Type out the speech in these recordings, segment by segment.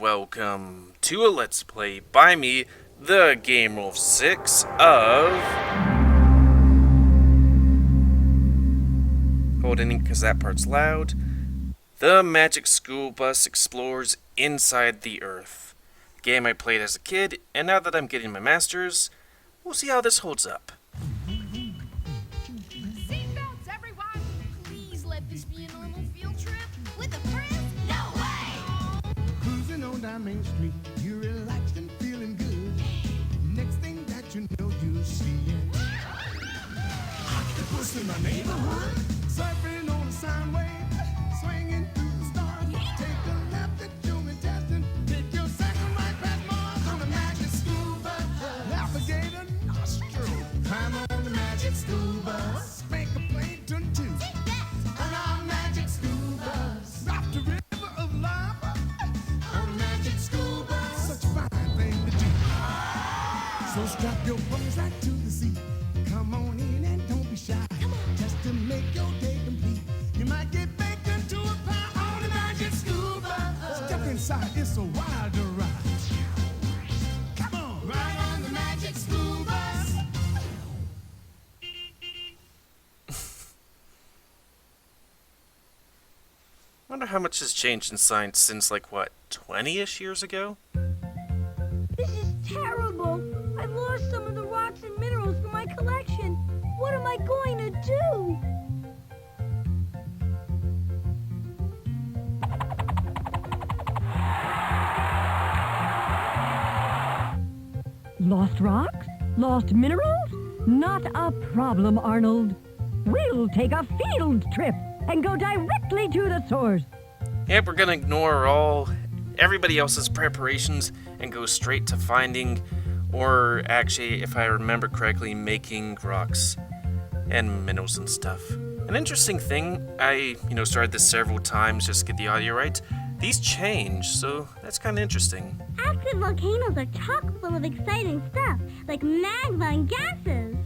welcome to a Let's Play by me, the GamerWolfSix of... Hold in because that part's loud. The Magic School Bus explores inside the Earth. Game I played as a kid, and now that I'm getting my master's, we'll see how this holds up. Seatbelts, everyone! Please let this be a normal field trip with a friend? No way! Cruising on down Main Street, you're relaxed and feeling good. Next thing that you know, you see it. Octopus in my neighborhood, surfing on a sine wave, swinging through the stars. Take a left at Human Testing, take your second right past Mars on the Magic School Bus. Alligator nostril, climb on the Magic School Bus. Make a plankton too. On our Magic School Bus, drop the river of lava. On the Magic School Bus, such a fine thing to do. So strap your bones right to the seat. Come on in and don't be shy. Just to make your day complete, you might get baked into a pie on the Magic School Bus. Step inside, it's a wilder ride. Come on, ride on the Magic School Bus. Wonder how much has changed in science since, like, what, 20-ish years ago? This is terrible. I've lost some of the rocks and minerals from my collection. What am I going to do? Lost rocks? Lost minerals? Not a problem, Arnold. We'll take a field trip and go directly to the source. Yep, we're gonna ignore everybody else's preparations and go straight to finding, or actually, if I remember correctly, making rocks and minerals and stuff. An interesting thing, I started this several times just to get the audio right. These change, so that's kind of interesting. Active volcanoes are chock full of exciting stuff, like magma and gases.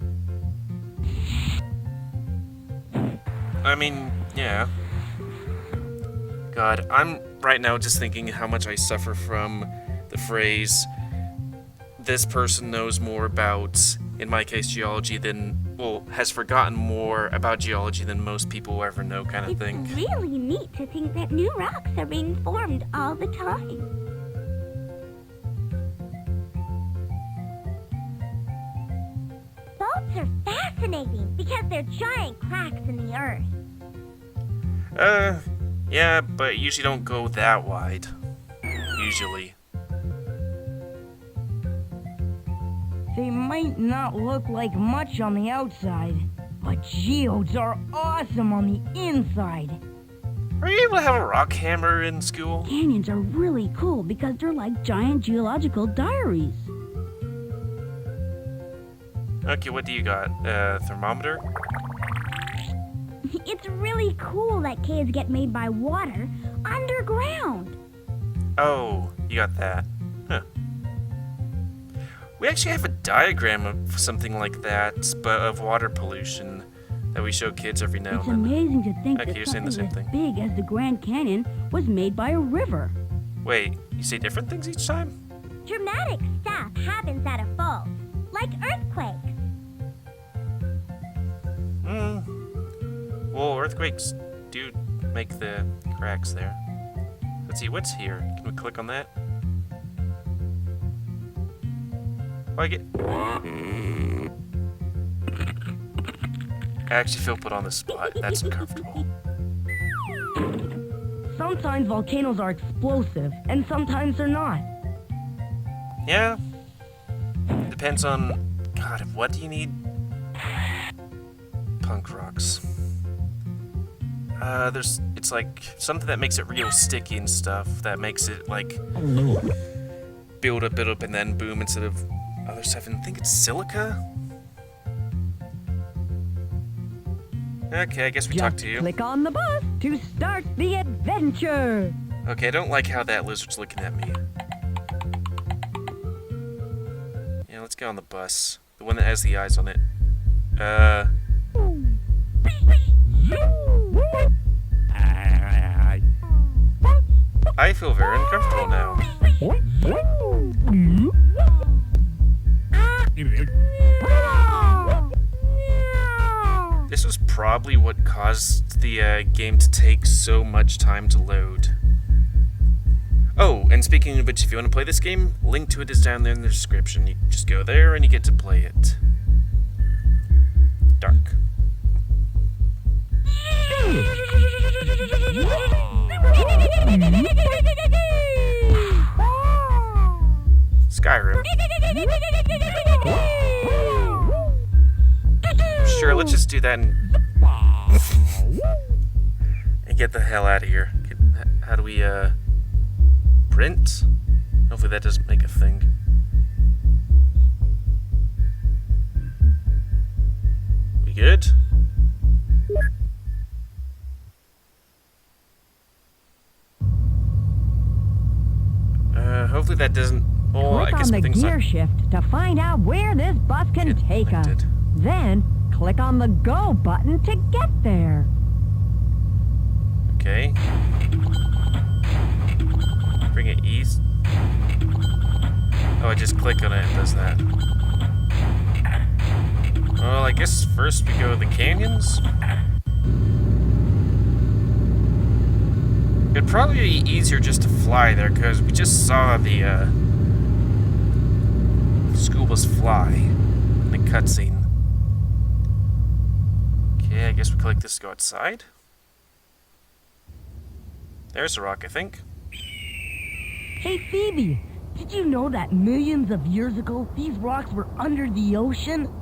I mean, yeah. God, I'm right now just thinking how much I suffer from the phrase, this person knows more about, in my case, geology has forgotten more about geology than most people will ever know, kind of thing. It's really neat to think that new rocks are being formed all the time. Faults are fascinating because they're giant cracks in the earth. Yeah, but usually don't go that wide. Usually. They might not look like much on the outside, but geodes are awesome on the inside. Are you able to have a rock hammer in school? Canyons are really cool because they're like giant geological diaries. Okay, what do you got? Thermometer? It's really cool that caves get made by water underground. Oh, you got that. Huh. We actually have a diagram of something like that, but of water pollution, that we show kids every now It's and then. amazing to think Okay, that you're saying the something same as thing. big as the Grand Canyon was made by a river. Wait, you say different things each time? Dramatic stuff happens at a fault, like earthquakes. Well, earthquakes do make the cracks there. Let's see, what's here? Can we click on that? Oh, I actually feel put on the spot. That's uncomfortable. Sometimes volcanoes are explosive, and sometimes they're not. Yeah. Depends on... God, what do you need? Punk rocks. It's like something that makes it real sticky and stuff. That makes it like build up, and then boom instead of other stuff. And I think it's silica. Okay, I guess we talked Just to you. click on the bus to start the adventure. Okay, I don't like how that lizard's looking at me. Yeah, let's get on the bus. The one that has the eyes on it. I feel very uncomfortable now. This was probably what caused the game to take so much time to load. Oh, and speaking of which, if you want to play this game, link to it is down there in the description. You just go there and you get to play it. Dark. Skyrim. Sure, let's just do that and get the hell out of here. How do we, print? Hopefully that doesn't make a thing. We good? Hopefully that doesn't... Oh, I Click guess on the things gear not... shift to find out where this bus can take us. connected. Then, click on the go button to get there. Okay. Bring it east. Oh, I just click on it and it does that. Well, I guess first we go to the canyons. It'd probably be easier just to fly there, because we just saw the, school bus fly in the cutscene. Okay, I guess we click this to go outside. There's a rock, I think. Hey, Phoebe, did you know that millions of years ago, these rocks were under the ocean?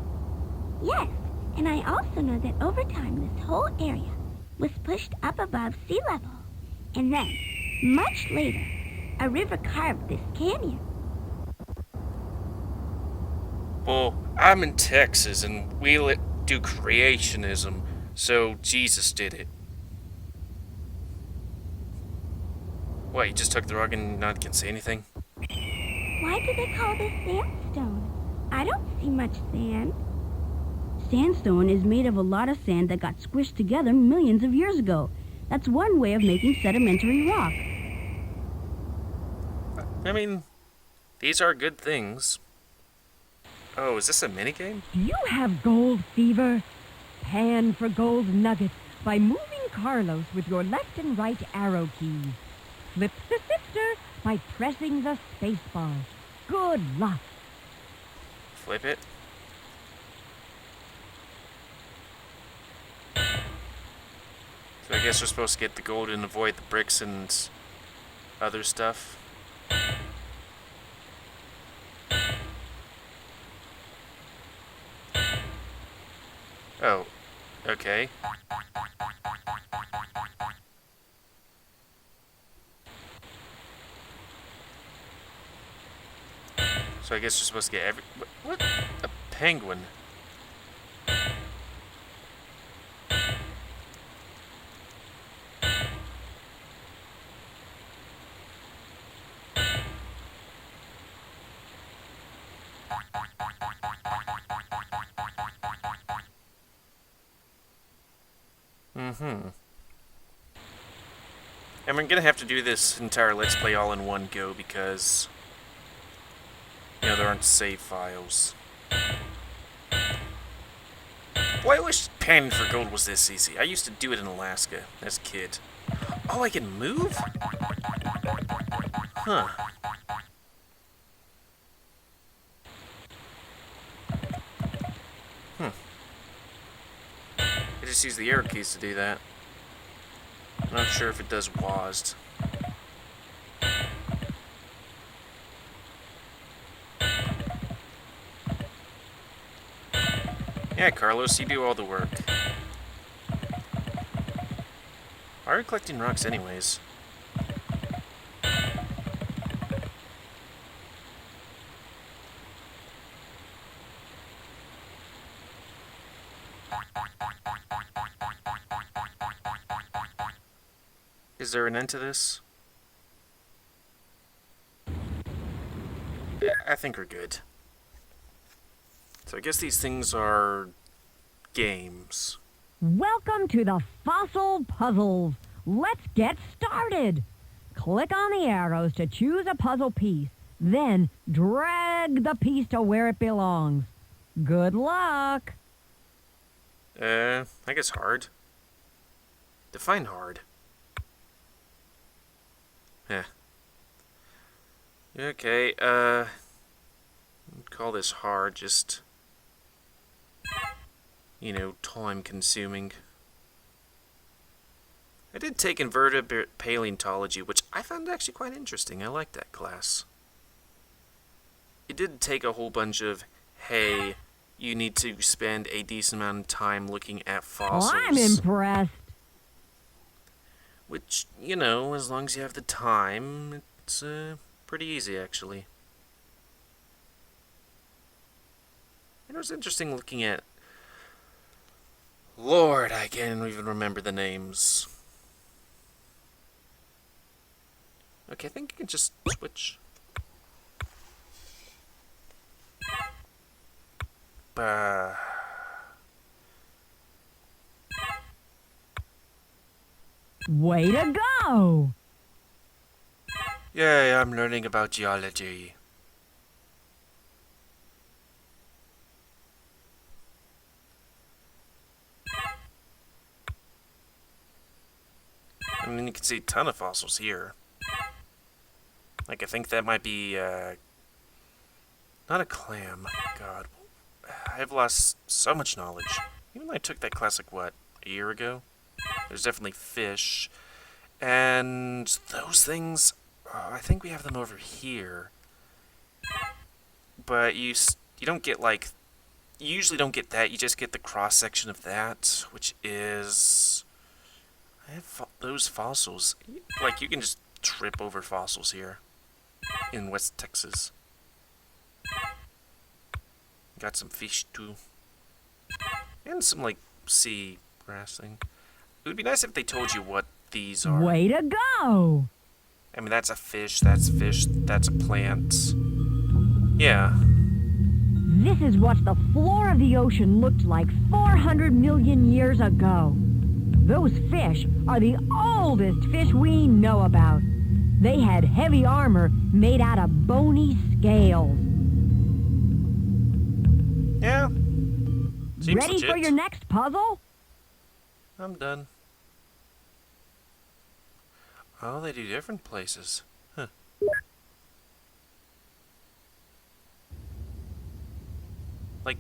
Yes, and I also know that over time this whole area was pushed up above sea level. And then, much later, a river carved this canyon. Well, I'm in Texas and we do creationism, so Jesus did it. What, you just took the rock and not can say anything? Why do they call this sandstone? I don't see much sand. Sandstone is made of a lot of sand that got squished together millions of years ago. That's one way of making sedimentary rock. I mean, these are good things. Oh, is this a minigame? Do you have gold fever? Pan for gold nuggets by moving Carlos with your left and right arrow keys. Flip the sifter by pressing the spacebar. Good luck. Flip it. So I guess we're supposed to get the gold and avoid the bricks and other stuff. Oh, okay. So I guess we're supposed to get every... What? A penguin. And we're gonna have to do this entire Let's Play all in one go because, you know, there aren't save files. Boy, I wish panning for gold was this easy. I used to do it in Alaska as a kid. Oh, I can move? Huh. I just use the arrow keys to do that. I'm not sure if it does WASD. Yeah, Carlos, you do all the work. Why are we collecting rocks anyways? Is there an end to this? Yeah, I think we're good. So I guess these things are games. Welcome to the Fossil Puzzles. Let's get started. Click on the arrows to choose a puzzle piece. Then drag the piece to where it belongs. Good luck! I guess hard. Define hard. Yeah. Okay, call this hard, just, you know, time consuming. I did take invertebrate paleontology, which I found actually quite interesting. I like that class. It did take a whole bunch of, hey, you need to spend a decent amount of time looking at fossils. Well, I'm impressed. Which, you know, as long as you have the time, it's pretty easy, actually. And it was interesting looking at... Lord, I can't even remember the names. Okay, I think I can just switch. Way to go! Yay, I'm learning about geology. I mean, you can see a ton of fossils here. Like, I think that might be, not a clam. God. I've lost so much knowledge. Even though I took that class, like, what, a year ago? There's definitely fish. And those things, I think we have them over here. But you don't get, like, you usually don't get that. You just get the cross-section of that, which is... I have those fossils. Like, you can just trip over fossils here in West Texas. Got some fish, too. And some, like, sea grass thing. It would be nice if they told you what these are. Way to go! I mean, that's a fish, that's a plant. Yeah. This is what the floor of the ocean looked like 400 million years ago. Those fish are the oldest fish we know about. They had heavy armor made out of bony scales. Yeah. Seems Ready legit. for your next puzzle? I'm done. Oh, they do different places. Huh. Like,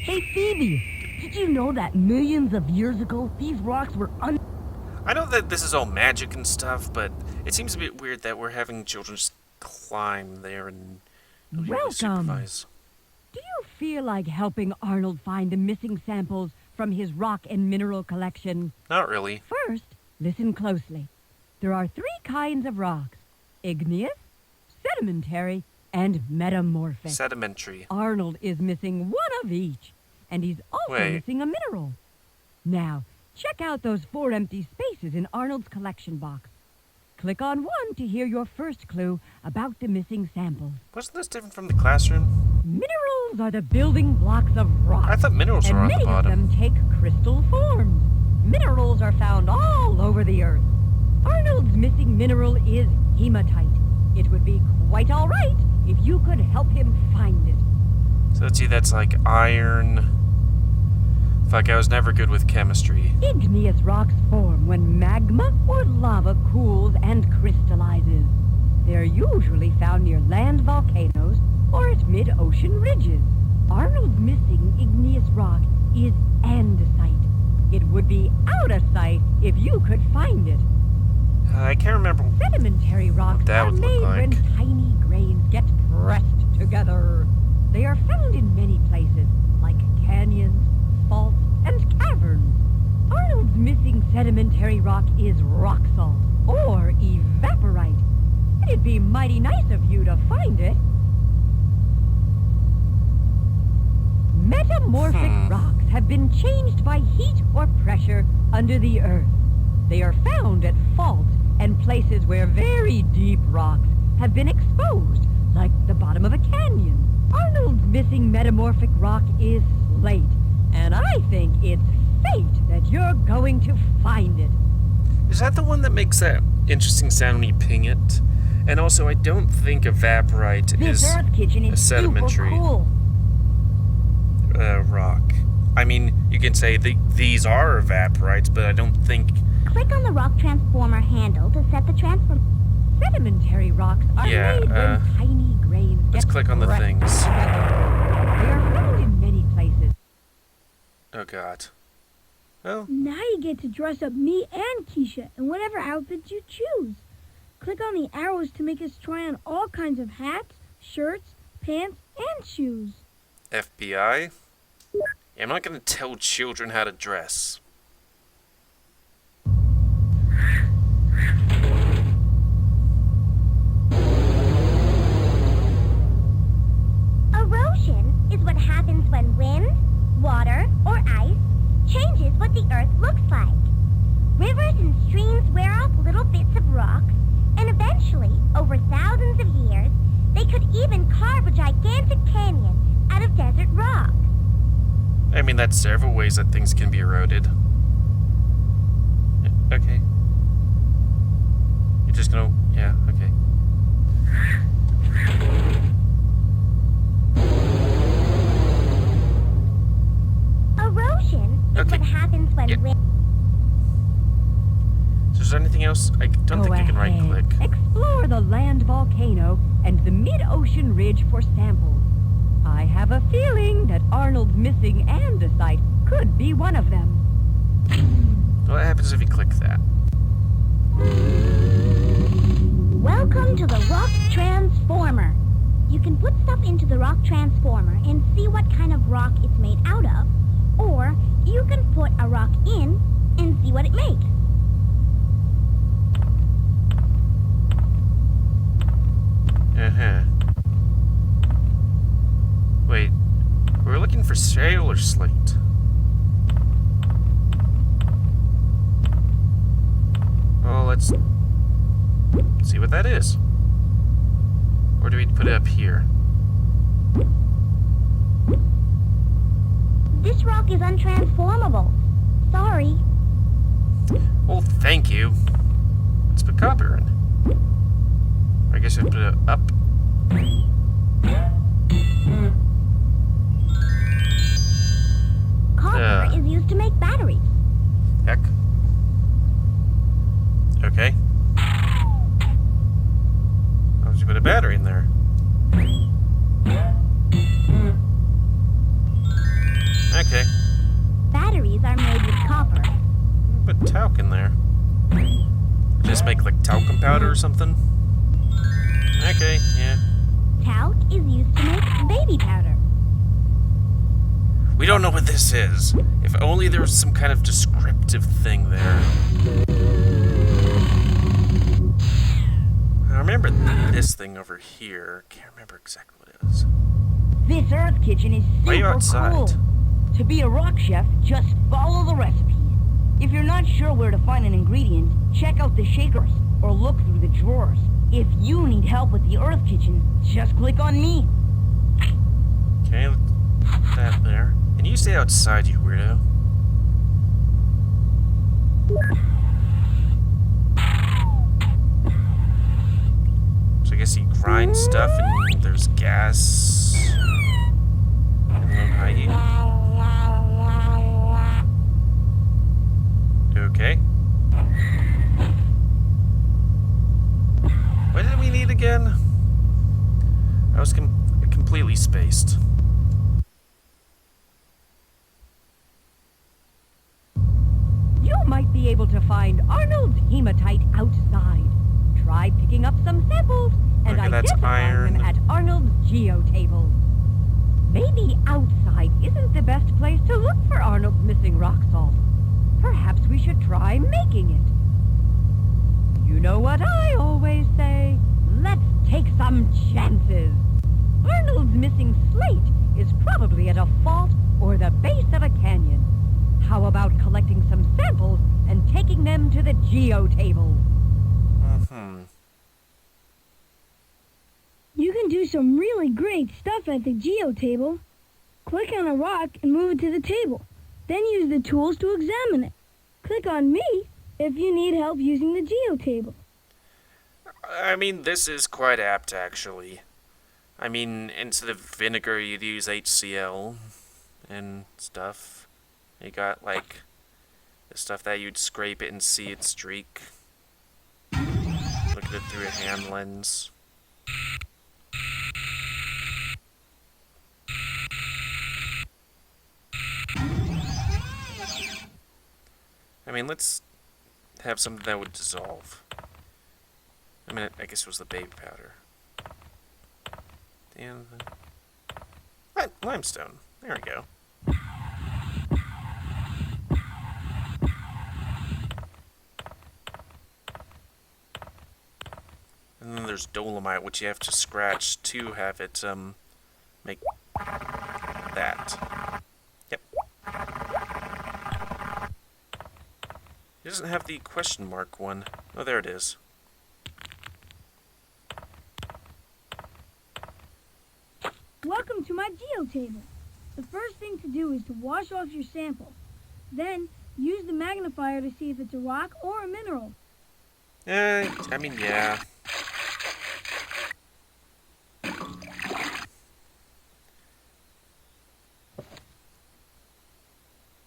Hey, Phoebe, did you know that millions of years ago, these rocks were I know that this is all magic and stuff, but it seems a bit weird that we're having children just climb there and really Welcome. supervise. Do you feel like helping Arnold find the missing samples from his rock and mineral collection? Not really. First, listen closely. There are 3 kinds of rocks: igneous, sedimentary, and metamorphic. Sedimentary. Arnold is missing one of each, and he's also Wait. missing a mineral. Now, check out those 4 empty spaces in Arnold's collection box. Click on one to hear your first clue about the missing samples. Wasn't this different from the classroom? Minerals are the building blocks of rock. I thought minerals and were on the many bottom. of them take crystal forms. Minerals are found all over the earth. Arnold's missing mineral is hematite. It would be quite all right if you could help him find it. So let's see, that's like iron. Fuck, I was never good with chemistry. Igneous rocks form when magma or lava cools and crystallizes. They're usually found near land volcanoes or at mid-ocean ridges. Arnold's missing igneous rock is andesite. It would be out of sight if you could find it. I can't remember. Sedimentary rocks that are would look made when like. tiny grains get pressed together. They are found in many places, like canyons, faults, and caverns. Arnold's missing sedimentary rock is rock salt, or evaporite. It'd be mighty nice of you to find it. Metamorphic rocks have been changed by heat or pressure under the earth. They are found at faults and places where very deep rocks have been exposed, like the bottom of a canyon. Arnold's missing metamorphic rock is slate, and I think it's fate that you're going to find it. Is that the one that makes that interesting sound when you ping it. And also, I don't think evaporite This is Earth kitchen a is super sedimentary cool. rock. I mean, you can say these are evaporites, but I don't think... Click on the rock transformer handle to set the transform. Sedimentary rocks are Yeah, made when tiny grains let's get click on the pressed things. together. They are found in many places. Oh god. Well, Now you get to dress up me and Keisha in whatever outfit you choose. Click on the arrows to make us try on all kinds of hats, shirts, pants, and shoes. FBI? I'm not gonna tell children how to dress. Erosion is what happens when wind, water, or ice changes what the Earth looks like. Rivers and streams wear off little bits of rock, and eventually, over thousands of years, they could even carve a gigantic canyon out of desert rock. I mean, that's several ways that things can be eroded. Yeah, okay. You're just gonna... yeah, okay. Erosion is Okay. what happens when Yeah. wind... So is there anything else? I don't think you can ahead. right-click. Explore the land volcano and the mid-ocean ridge for samples. I have a feeling that Arnold's missing andesite could be one of them. What happens if you click that? Welcome to the rock transformer. You can put stuff into the rock transformer and see what kind of rock it's made out of, or you can put a rock in and see what it makes. Uh-huh. Wait, we're looking for shale or slate? Well, let's see what that is. Or do we put it up here? This rock is untransformable. Sorry. Well, thank you. Let's put copper in. I guess I put it up. Copper is used to make batteries. Heck. Okay. I'll just put a battery in there. Okay. Batteries are made with copper. Put talc in there. Just make like talcum powder or something. Okay, yeah. Talc is used to make baby powder. We don't know what this is. If only there was some kind of descriptive thing there. I remember this thing over here. Can't remember exactly what it is. This Earth kitchen is Why are you super outside? cool. To be a rock chef, just follow the recipe. If you're not sure where to find an ingredient, check out the shakers or look through the drawers. If you need help with the Earth kitchen, just click on me. Okay, put that there. And you stay outside, you weirdo. So I guess you grind stuff and there's gas. And low high heat. Okay. What did we need again? I was completely spaced. You might be able to find Arnold's hematite outside. Try picking up some samples and Okay, that's identifying iron. them at Arnold's Geo Table. Maybe outside isn't the best place to look for Arnold's missing rock salt. Perhaps we should try making it. You know what I always say? Let's take some chances. Arnold's missing slate is probably at a fault or the base of a canyon. How about collecting some samples and taking them to the Geo Table? Mm-hmm. You can do some really great stuff at the Geo Table. Click on a rock and move it to the table. Then use the tools to examine it. Click on me if you need help using the Geo Table. I mean, this is quite apt, actually. I mean, instead of vinegar, you'd use HCl and stuff. You got, like, the stuff that you'd scrape it and see it streak. Look at it through a hand lens. I mean, let's have something that would dissolve. I mean, I guess it was the baby powder. And limestone. There we go. And then there's dolomite, which you have to scratch to have it make that. Yep. It doesn't have the question mark one. Oh, there it is. Welcome to my Geo Table. The first thing to do is to wash off your sample. Then, use the magnifier to see if it's a rock or a mineral. I mean, yeah.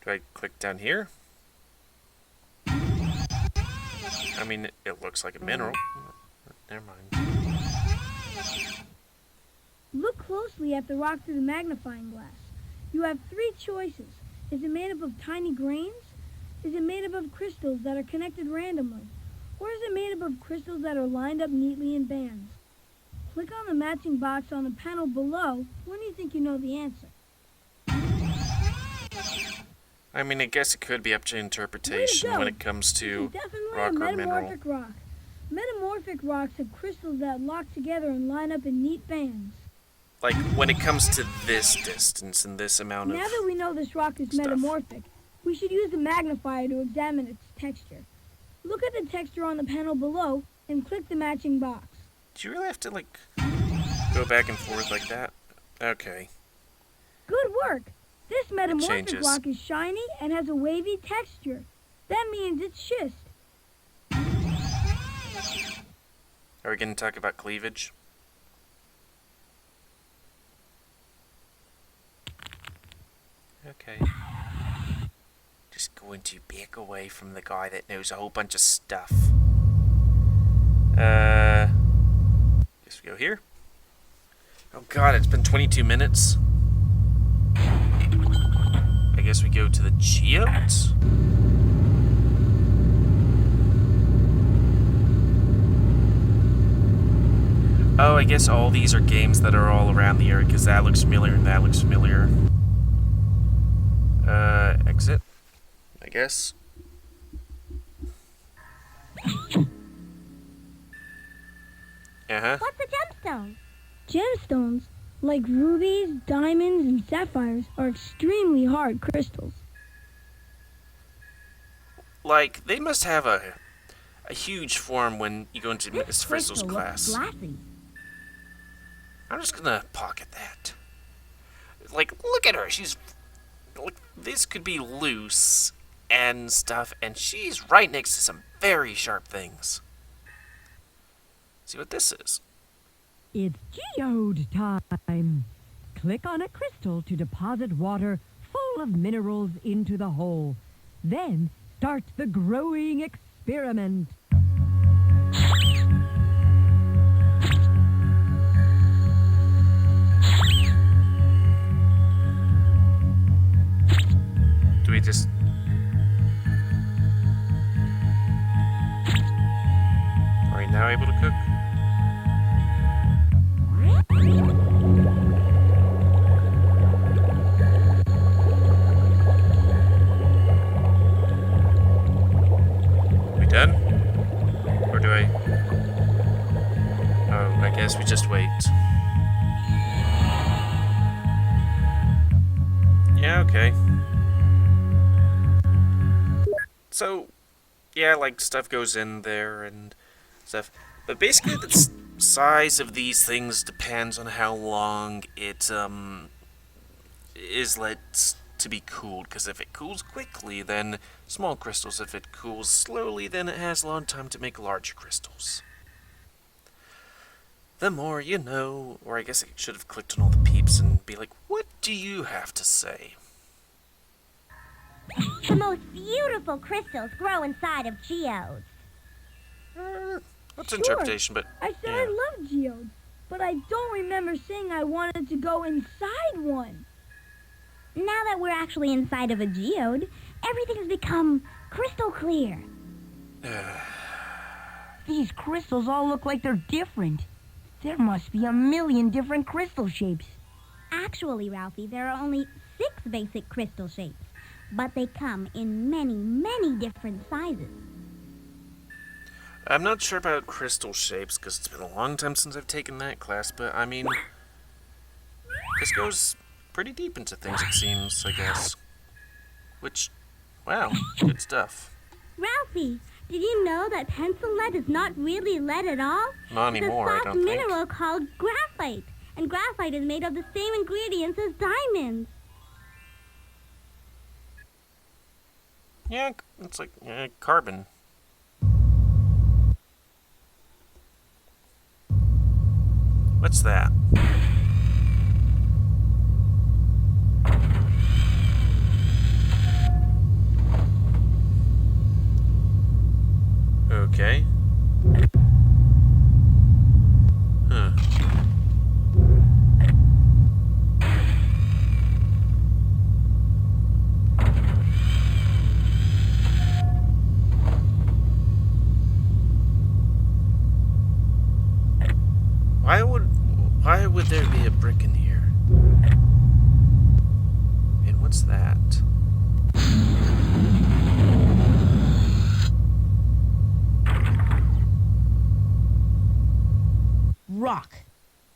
Do I click down here? I mean, it looks like a mineral. Never mind. Look closely at the rock through the magnifying glass. You have three choices. Is it made up of tiny grains? Is it made up of crystals that are connected randomly? Or is it made up of crystals that are lined up neatly in bands? Click on the matching box on the panel below when you think you know the answer. I mean, I guess it could be up to interpretation when it comes to This is definitely rock a or mineral. metamorphic rock. Metamorphic rocks have crystals that lock together and line up in neat bands. Like, when it comes to this distance and this amount of... Now that we know this rock is stuff. metamorphic, we should use the magnifier to examine its texture. Look at the texture on the panel below and click the matching box. Do you really have to, like, go back and forth like that? Okay. Good work! This metamorphic changes. rock is shiny and has a wavy texture. That means it's schist. Are we going to talk about cleavage? Okay. Just going to back away from the guy that knows a whole bunch of stuff. Guess we go here. Oh god, it's been 22 minutes. I guess we go to the geodes? Oh, I guess all these are games that are all around the area, because that looks familiar and that looks familiar. Exit, I guess. Uh-huh. What's a gemstone? Gemstones, like rubies, diamonds, and sapphires, are extremely hard crystals. Like, they must have a huge form when you go into Miss Frizzle's Crystal looks class. glassy. I'm just gonna pocket that. Like, look at her. She's... Like, this could be loose and stuff, and she's right next to some very sharp things. See what this is. It's geode time. Click on a crystal to deposit water full of minerals into the hole. Then start the growing experiment. Do we just... Are we now able to cook? We done? Or do I... Oh, I guess we just wait. Yeah, okay. So, yeah, like, stuff goes in there and stuff. But basically, the size of these things depends on how long it, is let to be cooled. Because if it cools quickly, then small crystals. If it cools slowly, then it has a long time to make larger crystals. the more you know. Or I guess I should have clicked on all the peeps and be like, what do you have to say? The most beautiful crystals grow inside of geodes. That's Sure. interpretation, but I said yeah. I love geodes, but I don't remember saying I wanted to go inside one. Now that we're actually inside of a geode, everything's become crystal clear. These crystals all look like they're different. There must be a million different crystal shapes. Actually, Ralphie, there are only 6 basic crystal shapes, but they come in many, many different sizes. I'm not sure about crystal shapes, because it's been a long time since I've taken that class, but I mean, this goes pretty deep into things, it seems, I guess. Which, wow, good stuff. Ralphie, did you know that pencil lead is not really lead at all? Not anymore, I it's a don't soft think. mineral called graphite, and graphite is made of the same ingredients as diamonds. Yeah, it's like carbon. What's that? Okay. Huh. Why would there be a brick in here? And what's that? Rock.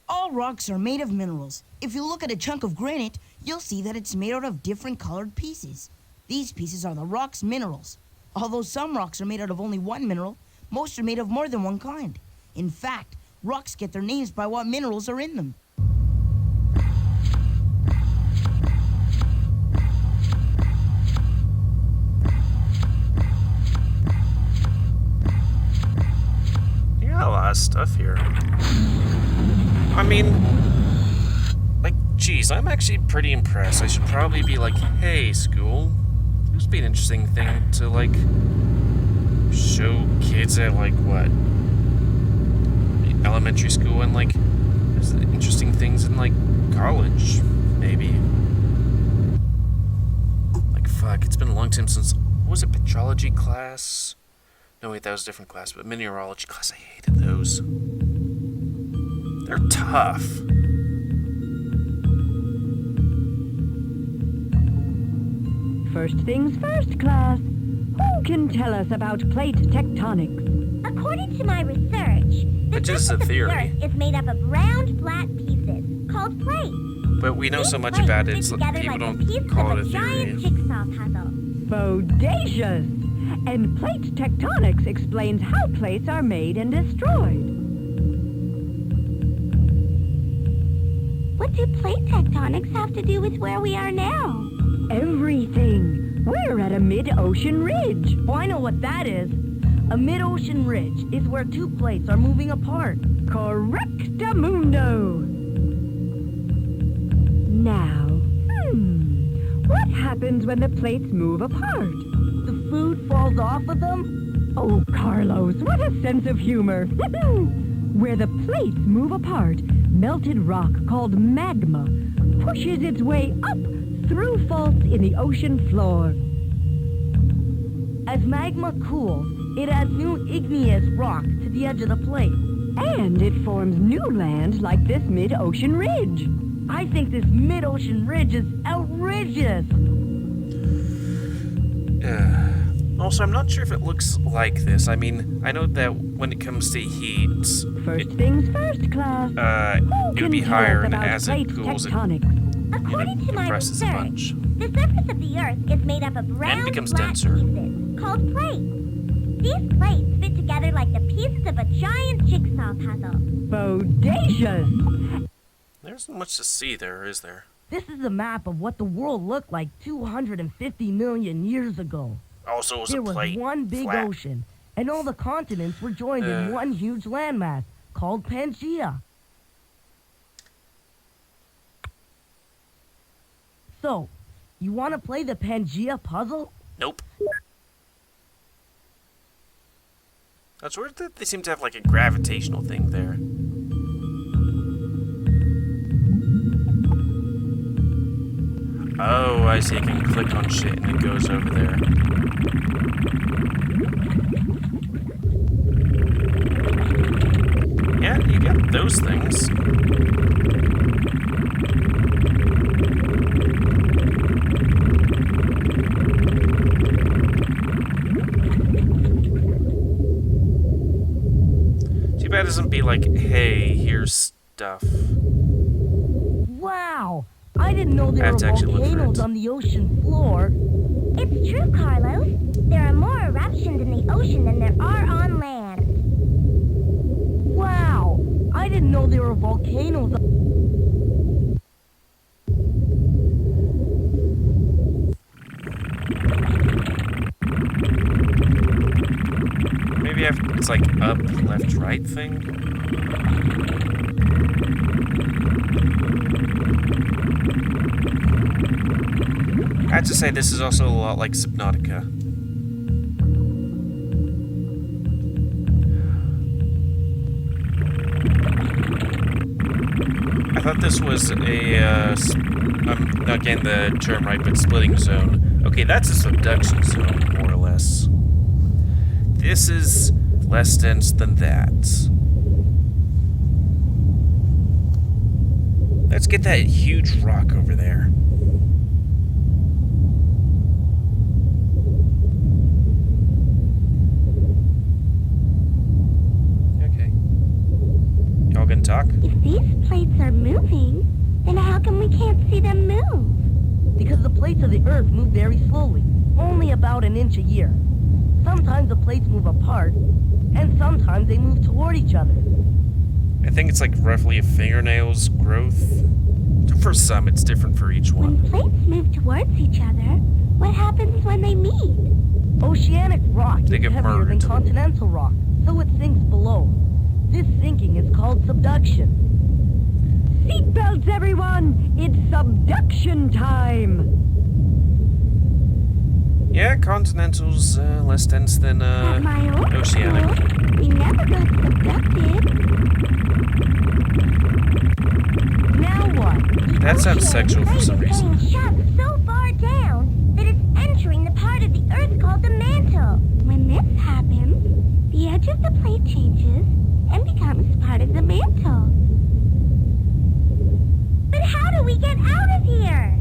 All rocks are made of minerals. If you look at a chunk of granite, you'll see that it's made out of different colored pieces. These pieces are the rock's minerals. Although some rocks are made out of only one mineral, most are made of more than one kind. In fact, rocks get their names by what minerals are in them. You got a lot of stuff here. I mean, like, geez, I'm actually pretty impressed. I should probably be like, hey, school, this would be an interesting thing to, like, show kids at, like, what? Elementary school, and, like, there's interesting things in, like, college, maybe. Like, fuck, it's been a long time since, what was it, petrology class? No, wait, that was a different class, but mineralogy class, I hated those. They're tough. First things first, class. Who can tell us about plate tectonics? According to my research, the Which is surface a of the theory. Earth is made up of round, flat pieces called plates. But we know so much These about it, plates it's fit like together people like the don't pieces call of it a giant theory. jigsaw puzzle. Bodacious! And plate tectonics explains how plates are made and destroyed. What do plate tectonics have to do with where we are now? Everything! We're at a mid-ocean ridge. Oh, I know what that is. A mid-ocean ridge is where two plates are moving apart. Correctamundo! Now, what happens when the plates move apart? The food falls off of them? Oh, Carlos, what a sense of humor. Where the plates move apart, melted rock called magma pushes its way up through faults in the ocean floor. As magma cools, it adds new igneous rock to the edge of the plate. And it forms new land like this mid-ocean ridge. I think this mid-ocean ridge is outrageous. Also, I'm not sure if it looks like this. I mean, I know that when it comes to heat, First things first, class. it would be higher, and as it cools, it According to my compresses a research, bunch. the surface of the Earth is made up of round, becomes flat denser. pieces called plates. These plates fit together like the pieces of a giant jigsaw puzzle. Bodacious! There isn't much to see there, is there? This is a map of what the world looked like 250 million years ago. Also, it was There a was plate. one big flat. ocean, and all the continents were joined in one huge landmass called Pangea. So, you want to play the Pangea puzzle? Nope. That's weird that they seem to have like a gravitational thing there. Oh, I see. I can click on shit and it goes over there. Yeah, you get those things. Too bad it doesn't be like, hey, here's stuff. Wow! I didn't know there I have were to actually look for volcanoes it. on the ocean floor. It's true, Carlos. There are more eruptions in the ocean than there are on land. Wow! I didn't know there were volcanoes on... Maybe it's like up, left, right thing. I have to say, this is also a lot like Subnautica. I thought this was a, I'm not getting the term right, but splitting zone. Okay, that's a subduction zone, more or less. This is less dense than that. Let's get that huge rock over there. Okay. Y'all gonna talk? If these plates are moving, then how come we can't see them move? Because the plates of the Earth move very slowly, only about an inch a year. Sometimes the plates move apart, and sometimes they move toward each other. I think it's like roughly a fingernail's growth. For some, it's different for each one. When plates move towards each other, what happens when they meet? Oceanic rock They is get heavier than murdered. continental rock, so it sinks below. This sinking is called subduction. Seatbelts, everyone! It's subduction time! Yeah, continental's less dense than At my old oceanic. school, we never got subducted. Now what? That sounds sexual for some reason. It's shoved so far down that it's entering the part of the Earth called the mantle. When this happens, the edge of the plate changes and becomes part of the mantle. But how do we get out of here?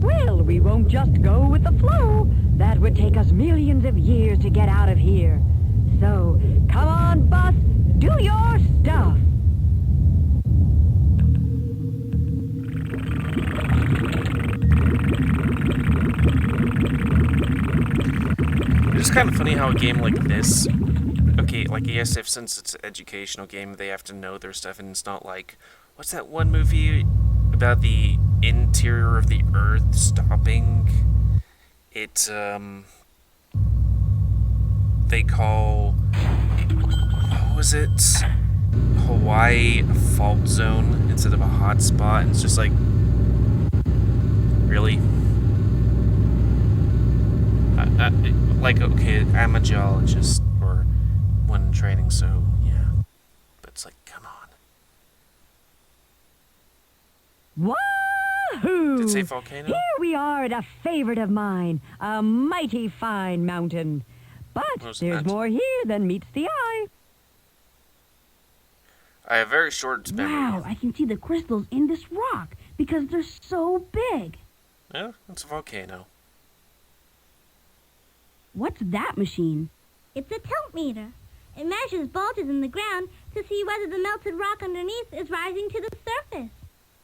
Well, we won't just go with the flow. That would take us millions of years to get out of here. So, come on, bus, do your stuff. It's kind of funny how a game like this, okay, like I guess if since it's an educational game, they have to know their stuff, and it's not like, what's that one movie about the interior of the Earth stopping? It's they call, what was it? Hawaii a fault zone instead of a hot spot, and it's just like, really? Like, okay, I'm a geologist, or one in training, so, yeah. But it's like, come on. Wahoo! Did it say volcano? Here we are at a favorite of mine, a mighty fine mountain. But What was there's that? more here than meets the eye. I have very short memory. Wow, I can see the crystals in this rock because they're so big. Yeah, it's a volcano. What's that machine? It's a tilt meter. It measures bulges in the ground to see whether the melted rock underneath is rising to the surface.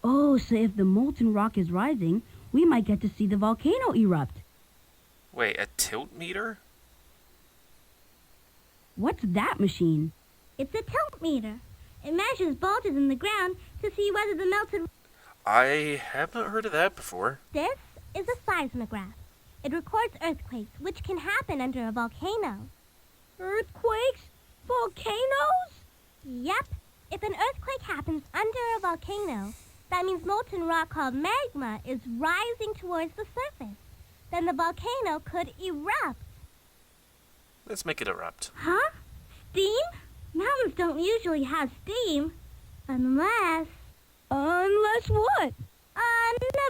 Oh, so if the molten rock is rising, we might get to see the volcano erupt. Wait, a tilt meter? What's that machine? It's a tilt meter. It measures bulges in the ground to see whether the melted... I haven't heard of that before. This is a seismograph. It records earthquakes, which can happen under a volcano. Earthquakes? Volcanoes? Yep. If an earthquake happens under a volcano, That means molten rock called magma is rising towards the surface. Then the volcano could erupt. Let's make it erupt. Huh? Steam? Mountains don't usually have steam. Unless... Unless what?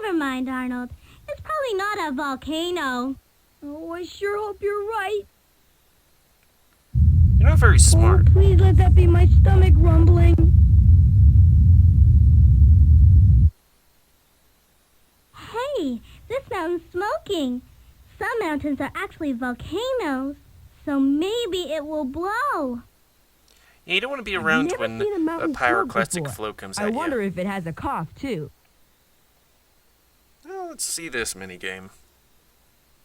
Never mind, Arnold. It's probably not a volcano. Oh, I sure hope you're right. You're not very smart. Oh, please let that be my stomach rumbling. Hey, this mountain's smoking. Some mountains are actually volcanoes, so maybe it will blow. Yeah, you don't want to be around Never when seen a a mountain smoke pyroclastic before. flow comes I at wonder you. if it has a cough, too. Well, let's see this minigame.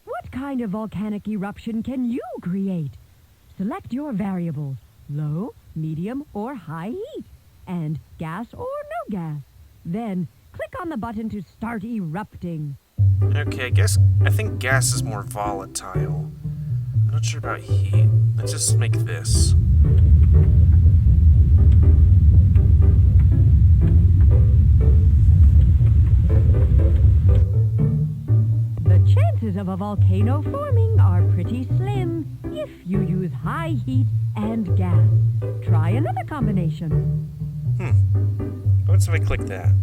What kind of volcanic eruption can you create? Select your variables, low, medium, or high heat, and gas or no gas. Then click on the button to start erupting. Okay, I think gas is more volatile. I'm not sure about heat. Let's just make this. The chances of a volcano forming are pretty slim if you use high heat and gas. Try another combination. What if I click that?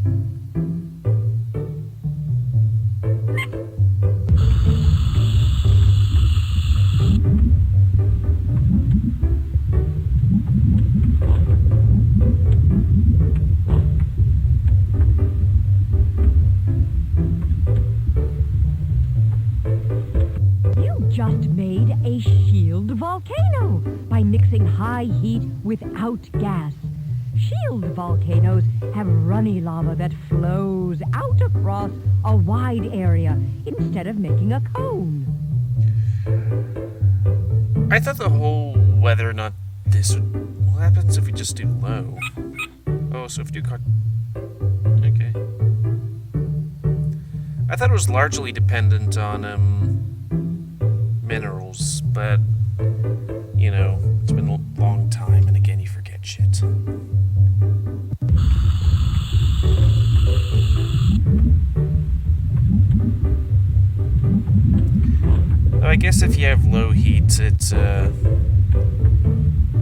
You just made a shield volcano by mixing high heat without gas. Shield volcanoes have runny lava that flows out across a wide area instead of making a cone. I thought the whole whether or not this would... What happens if we just do low? Oh, so if you do... Okay. I thought it was largely dependent on, minerals, but, you know, it's been a long time, and again, you forget shit. Though I guess if you have low heat, it,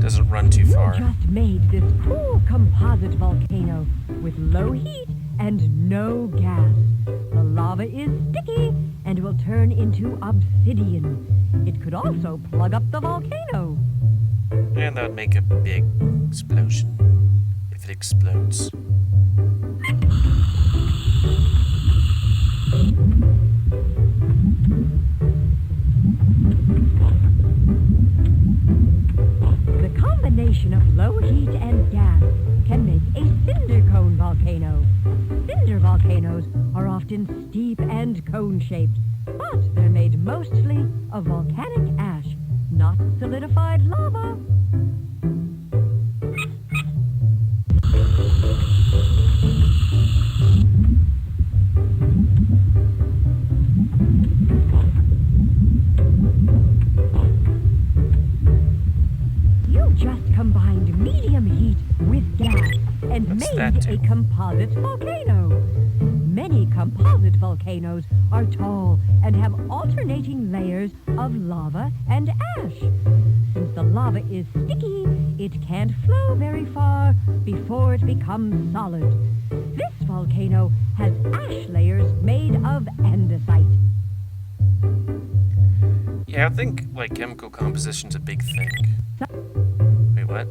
doesn't run too far. You just made this cool composite volcano with low heat and no gas. The lava is sticky and will turn into obsidian. It could also plug up the volcano. And that would make a big explosion if it explodes. The combination of low heat and gas can make a cinder cone volcano. Cinder volcanoes are often steep and cone-shaped, but they're made mostly of volcanic ash, not solidified lava. You just combined medium heat with gas and What's made that do? a composite volcano. Many composite volcanoes are tall and have alternating layers of lava and ash. Since the lava is sticky, it can't flow very far before it becomes solid. This volcano has ash layers made of andesite. Yeah, I think, like, chemical composition's a big thing. Wait, what?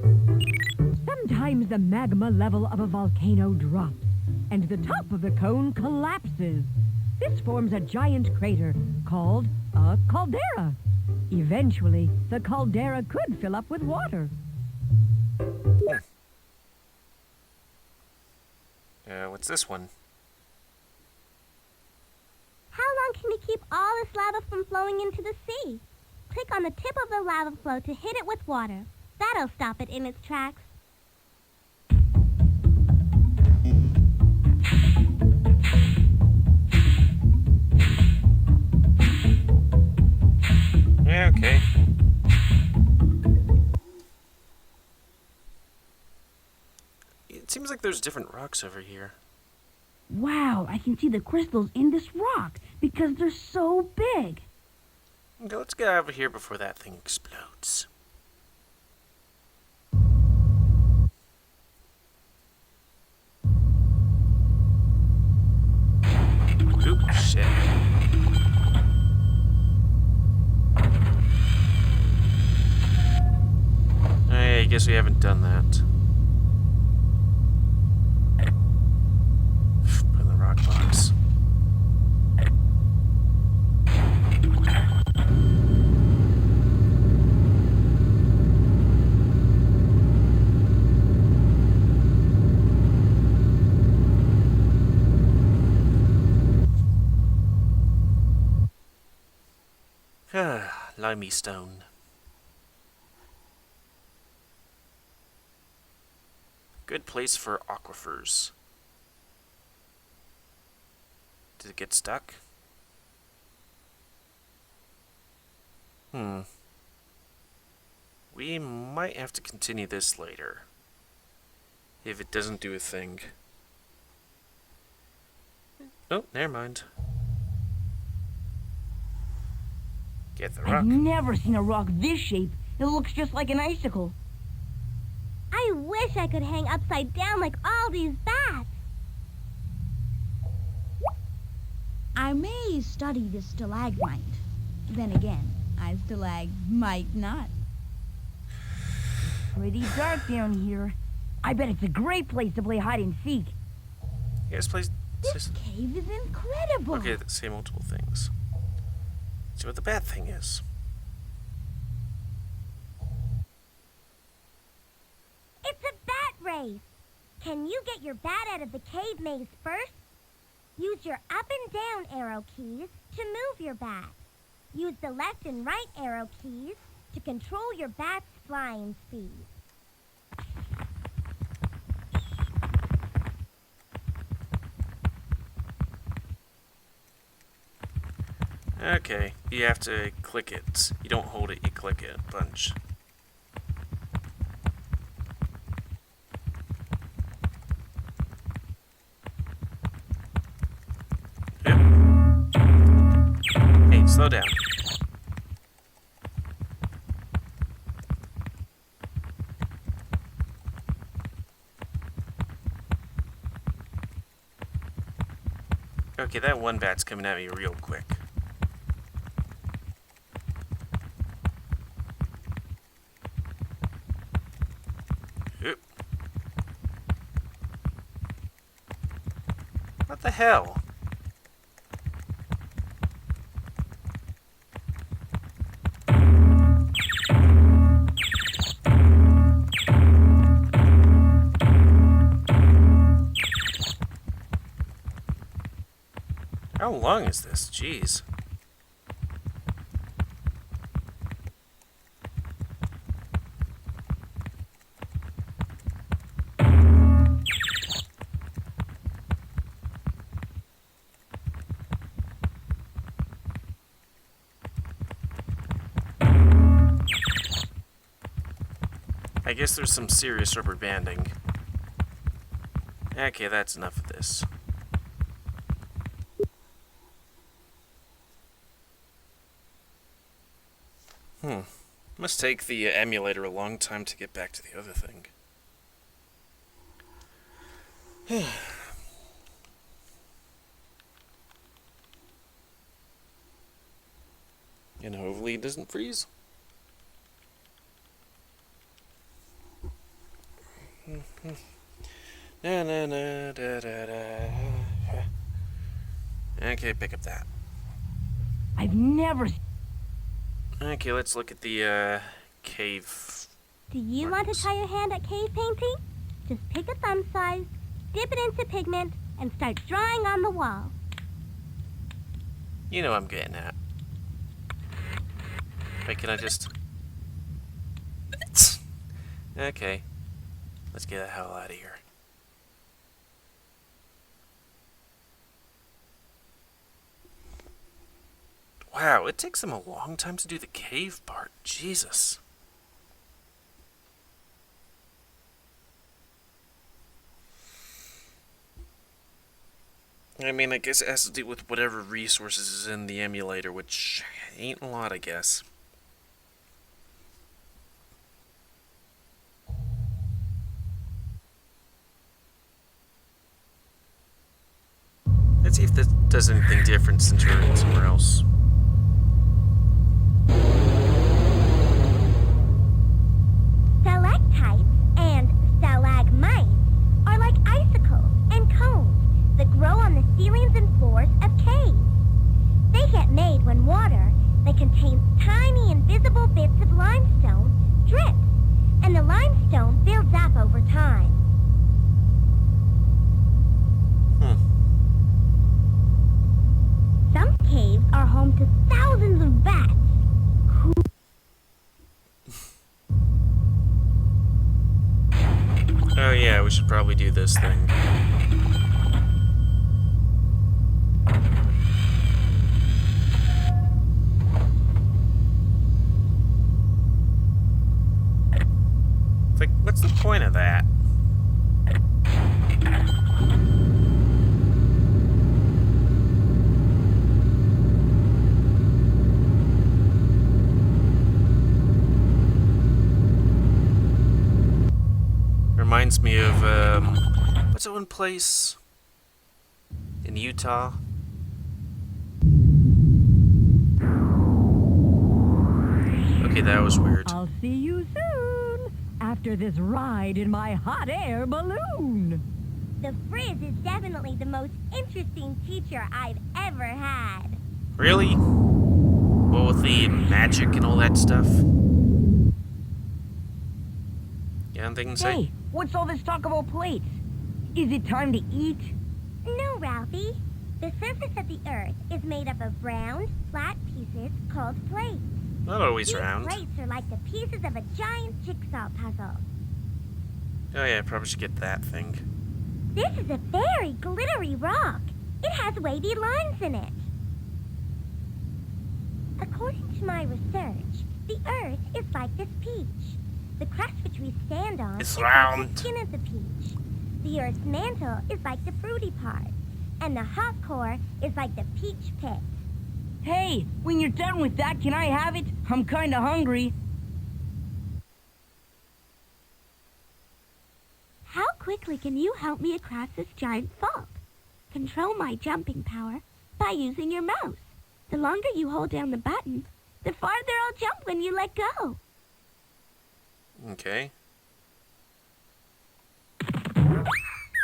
Sometimes the magma level of a volcano drops, and the top of the cone collapses. This forms a giant crater called a caldera. Eventually, the caldera could fill up with water. What's this one? How long can we keep all this lava from flowing into the sea? Click on the tip of the lava flow to hit it with water. That'll stop it in its tracks. Yeah, okay. It seems like there's different rocks over here. Wow, I can see the crystals in this rock because they're so big. Okay, let's get over here before that thing explodes. Oop, shit. I guess we haven't done that. Put in the rock box. Limestone. Good place for aquifers. Did it get stuck? We might have to continue this later. If it doesn't do a thing. Oh, never mind. Get the rock. I've never seen a rock this shape. It looks just like an icicle. I wish I could hang upside down like all these bats. I may study this stalagmite. Then again, I might not. Pretty dark down here. I bet it's a great place to play hide and seek. You guys play... This cave is incredible. Okay, say multiple things. See what the bad thing is. It's a bat race. Can you get your bat out of the cave maze first? Use your up and down arrow keys to move your bat. Use the left and right arrow keys to control your bat's flying speed. Okay, you have to click it. You don't hold it, you click it a bunch. Yep. Hey, slow down. Okay, that one bat's coming at me real quick. Oop. What the hell? How long is this? Jeez. I guess there's some serious rubber banding. Okay, that's enough of this. Must take the emulator a long time to get back to the other thing. And hopefully it doesn't freeze. Na, na, na, da, da, da. Okay, pick up that. I've never... Okay, let's look at the cave. Do you want to try your hand at cave painting? Just pick a thumb size, dip it into pigment, and start drawing on the wall. You know what I'm getting at. Wait, can I just... Okay. Let's get the hell out of here. Wow, it takes them a long time to do the cave part. Jesus. I mean, I guess it has to do with whatever resources is in the emulator, which ain't a lot, I guess. Let's see if this does anything different since we're somewhere else. Stalactites and stalagmites are like icicles and cones that grow on the ceilings and floors of caves. They get made when water that contains tiny invisible bits of limestone drips, and the limestone builds up over time. Some caves are home to thousands of bats. Oh yeah, we should probably do this thing. It's like, what's the point of that? Reminds me of, what's that one place in Utah? Okay, that was weird. I'll see you soon after this ride in my hot air balloon. The Frizz is definitely the most interesting teacher I've ever had. Really? Well, with the magic and all that stuff? You have anything to say? Hey, what's all this talk about plates? Is it time to eat? No, Ralphie. The surface of the Earth is made up of round, flat pieces called plates. Not always These round. plates are like the pieces of a giant jigsaw puzzle. Oh yeah, I probably should get that thing. This is a very glittery rock. It has wavy lines in it. According to my research, the Earth is like this peach. The crust which we stand on It's is round. like the skin of the peach. The Earth's mantle is like the fruity part, and the hot core is like the peach pit. Hey, when you're done with that, can I have it? I'm kinda hungry. How quickly can you help me across this giant fault? Control my jumping power by using your mouse. The longer you hold down the button, the farther I'll jump when you let go. Okay.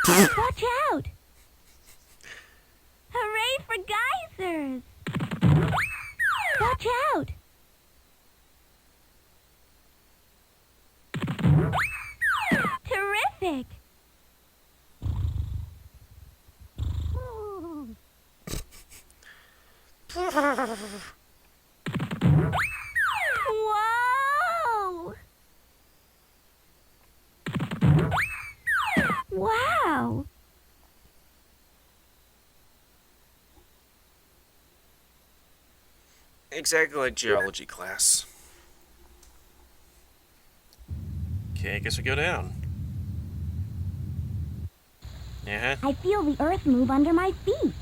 Watch out! Hooray for geysers! Watch out! Terrific! Whoa! Wow! Exactly like geology class. Okay, I guess we go down. Yeah. I feel the earth move under my feet.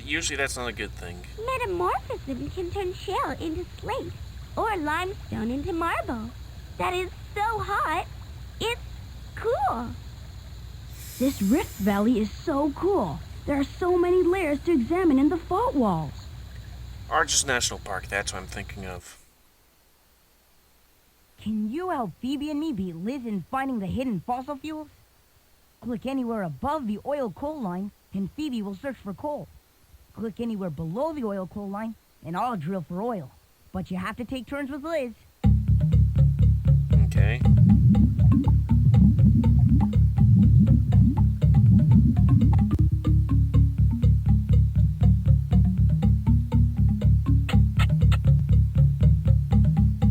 Usually that's not a good thing. Metamorphism can turn shell into slate or limestone into marble. That is so hot. It's cool. This rift valley is so cool. There are so many layers to examine in the fault walls. Arches National Park, that's what I'm thinking of. Can you help Phoebe and me beat Liz in finding the hidden fossil fuels? Click anywhere above the oil-coal line, and Phoebe will search for coal. Click anywhere below the oil-coal line, and I'll drill for oil. But you have to take turns with Liz. Okay.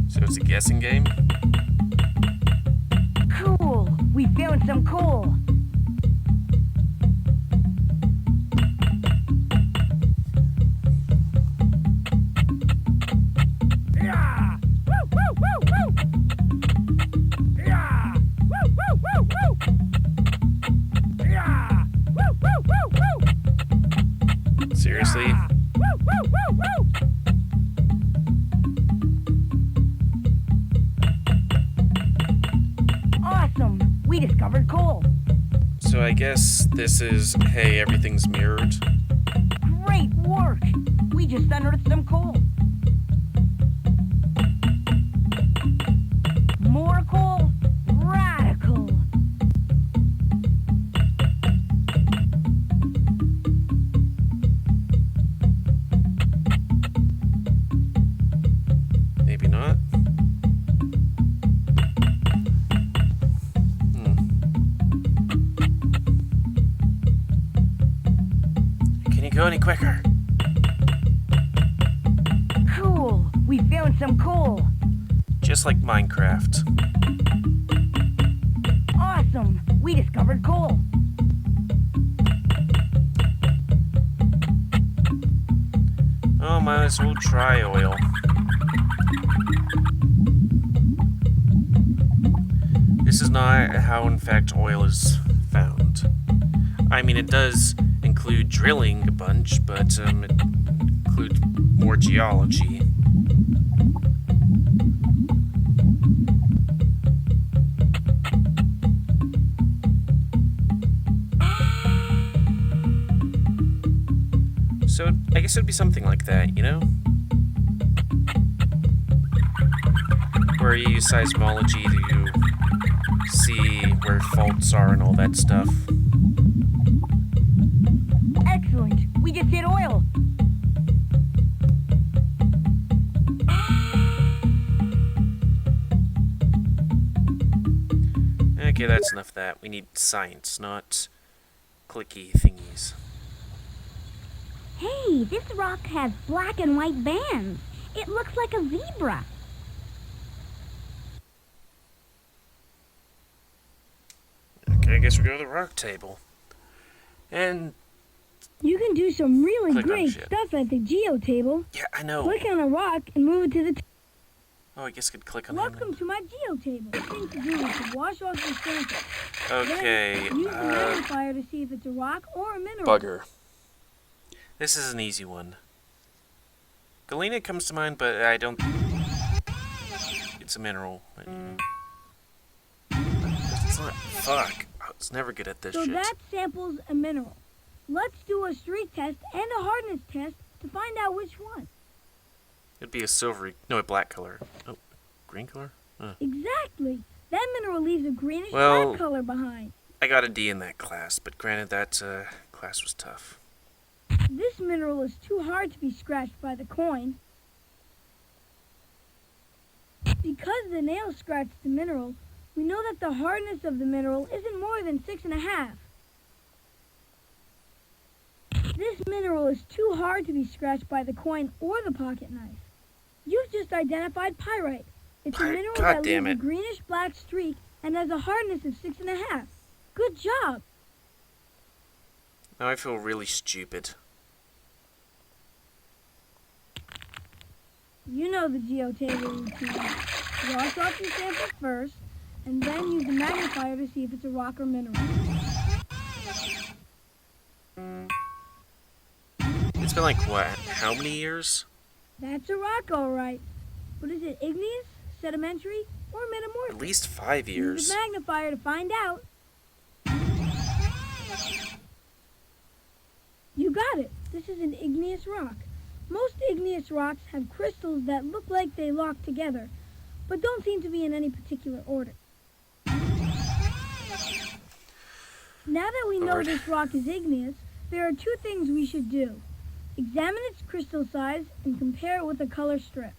So it's a guessing game? Cool! We found some coal! we discovered coal. So I guess this is, hey, everything's mirrored. Great work! We just unearthed some coal. More coal? Radical! Maybe not. Can you go any quicker? Cool! We found some coal! Just like Minecraft. Awesome! We discovered coal. Oh, might as well try oil. This is not how, in fact, oil is found. I mean, it does include drilling a bunch, but it includes more geology. So, I guess it would be something like that, you know? Where you use seismology to see where faults are and all that stuff. Excellent! We just hit oil! Okay, that's enough of that. We need science, not clicky thingies. Hey, this rock has black and white bands. It looks like a zebra. Okay, I guess we go to the rock table. And, You can do some really Click on great shit. stuff at the Geo Table. yeah, I know. Click on a rock and move it to the Oh, I guess I could click on Welcome him. to my Geo Table. The thing to do is to wash off your sample. Okay, Then use the magnifier to see if it's a rock or a mineral. bugger. This is an easy one. Galena comes to mind, but I don't... It's a mineral. It's not... Fuck. I was never good at this So shit. that sample's a mineral. Let's do a streak test and a hardness test to find out which one. It'd be a silvery... No, a black color. Oh, green color? Exactly. That mineral leaves a greenish Well- black color behind. I got a D in that class, but granted that class was tough. This mineral is too hard to be scratched by the coin. Because the nail scratched the mineral, we know that the hardness of the mineral isn't more than 6.5. This mineral is too hard to be scratched by the coin or the pocket knife. You've just identified pyrite. It's a mineral God that damn leaves it. a greenish black streak and has a hardness of 6.5. Good job. Now I feel really stupid. You know the Geo Table routine. Wash off your sample first, and then use the magnifier to see if it's a rock or mineral. It's been like, what, how many years? That's a rock, all right. But is it igneous, sedimentary, or metamorphic? At least 5 Use years. the magnifier to find out. You got it. This is an igneous rock. Most igneous rocks have crystals that look like they lock together, but don't seem to be in any particular order. Now that we know Lord. this rock is igneous, there are two things we should do. Examine its crystal size and compare it with a color strip.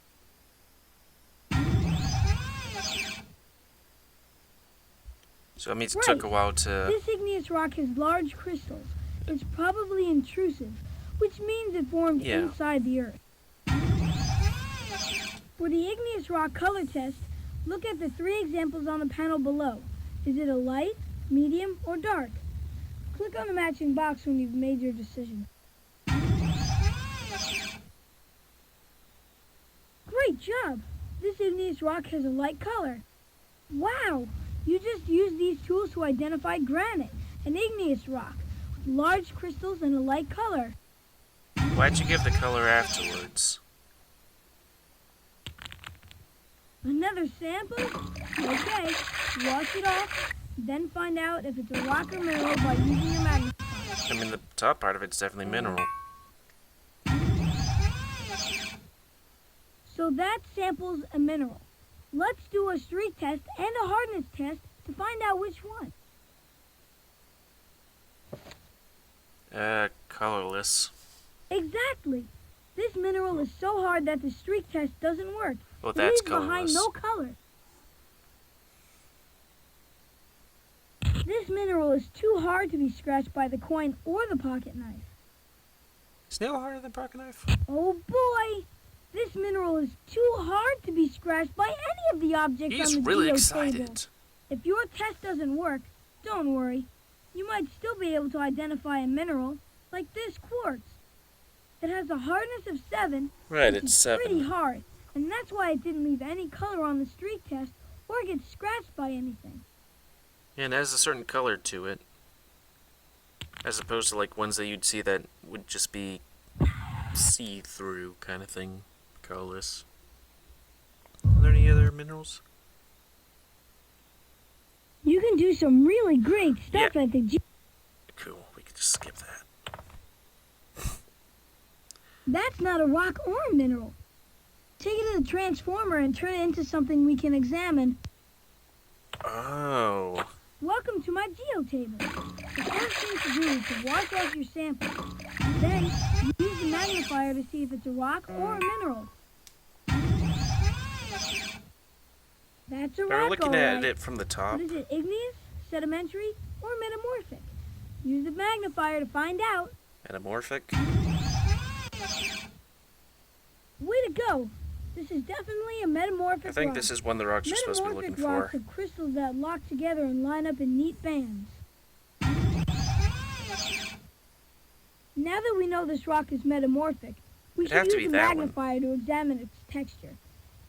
So that means it Right. took a while to... This igneous rock has large crystals. It's probably intrusive, which means it formed Yeah. inside the Earth. For the igneous rock color test, look at the 3 examples on the panel below. Is it a light, medium, or dark? Click on the matching box when you've made your decision. Great job! This igneous rock has a light color. Wow! You just used these tools to identify granite, an igneous rock, with large crystals and a light color. Why'd you give the color afterwards? Another sample? Okay, wash it off, Then find out if it's a rock or mineral by using your magnifier. I mean, the top part of it's definitely mineral. So that samples a mineral. Let's do a streak test and a hardness test to find out which one. Colorless. Exactly. This mineral is so hard that the streak test doesn't work. Well, It that's leaves behind colorless. no color. This mineral is too hard to be scratched by the coin or the pocket knife. Snail harder than pocket knife? Oh boy! This mineral is too hard to be scratched by any of the objects He's on the really Geo excited. Table. If your test doesn't work, don't worry. You might still be able to identify a mineral, like this quartz. It has a hardness of 7, Right, which it's is 7. pretty hard, and that's why it didn't leave any color on the streak test or get scratched by anything. And it has a certain color to it. As opposed to like ones that you'd see that would just be see-through kind of thing. Colorless. Are there any other minerals? You can do some really great stuff Yeah. at the Cool, we could just skip that. That's not a rock or a mineral. Take it to the transformer and turn it into something we can examine. Oh. Welcome to my Geo Table. The first thing to do is to wash off your sample. Then, use the magnifier to see if it's a rock or a mineral. That's a Are we rock, looking all at right. it from the top? What is it, igneous, sedimentary, or metamorphic? Use the magnifier to find out. Metamorphic? Way to go! This is definitely a metamorphic I think rock. this is one of the rocks you're supposed to be looking Metamorphic rocks for. are crystals that lock together and line up in neat bands. Now that we know this rock is metamorphic, we It'd have should to use be the that one. magnifier to examine its texture.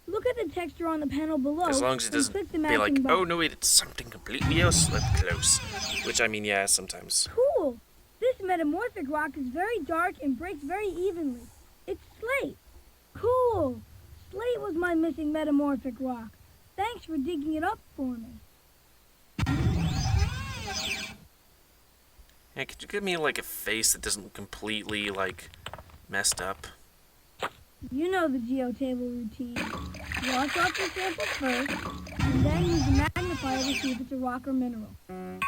Look at the texture on the panel below. As long as it and click doesn't the be like, matching box. oh no wait, it's something completely else up close. Which I mean, yeah, sometimes. Cool! This metamorphic rock is very dark and breaks very evenly. It's slate. Cool! Slate was my missing metamorphic rock. Thanks for digging it up for me. Yeah, could you give me like a face that doesn't look completely like messed up? You know the Geo Table routine. Wash off your sample first, and then use the magnifier to see if it's a rock or mineral.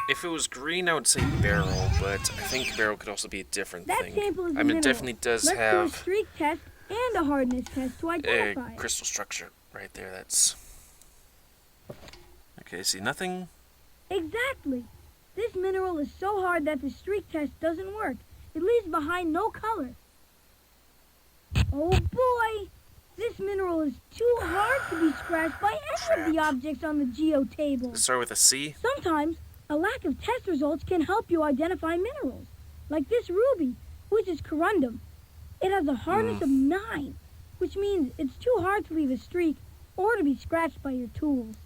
If it was green, I would say beryl, but I think beryl could also be a different That thing. sample is a I mean, mineral. it definitely does Let's do a have streak test and a hardness test to a identify it. crystal structure right there. That's okay. See, nothing. Exactly. This mineral is so hard that the streak test doesn't work. It leaves behind no color. Oh boy! This mineral is too hard to be scratched by any of the objects on the Geo Table. Let's start with a C. Sometimes, a lack of test results can help you identify minerals, like this ruby, which is corundum. It has a hardness of 9, which means it's too hard to leave a streak or to be scratched by your tools.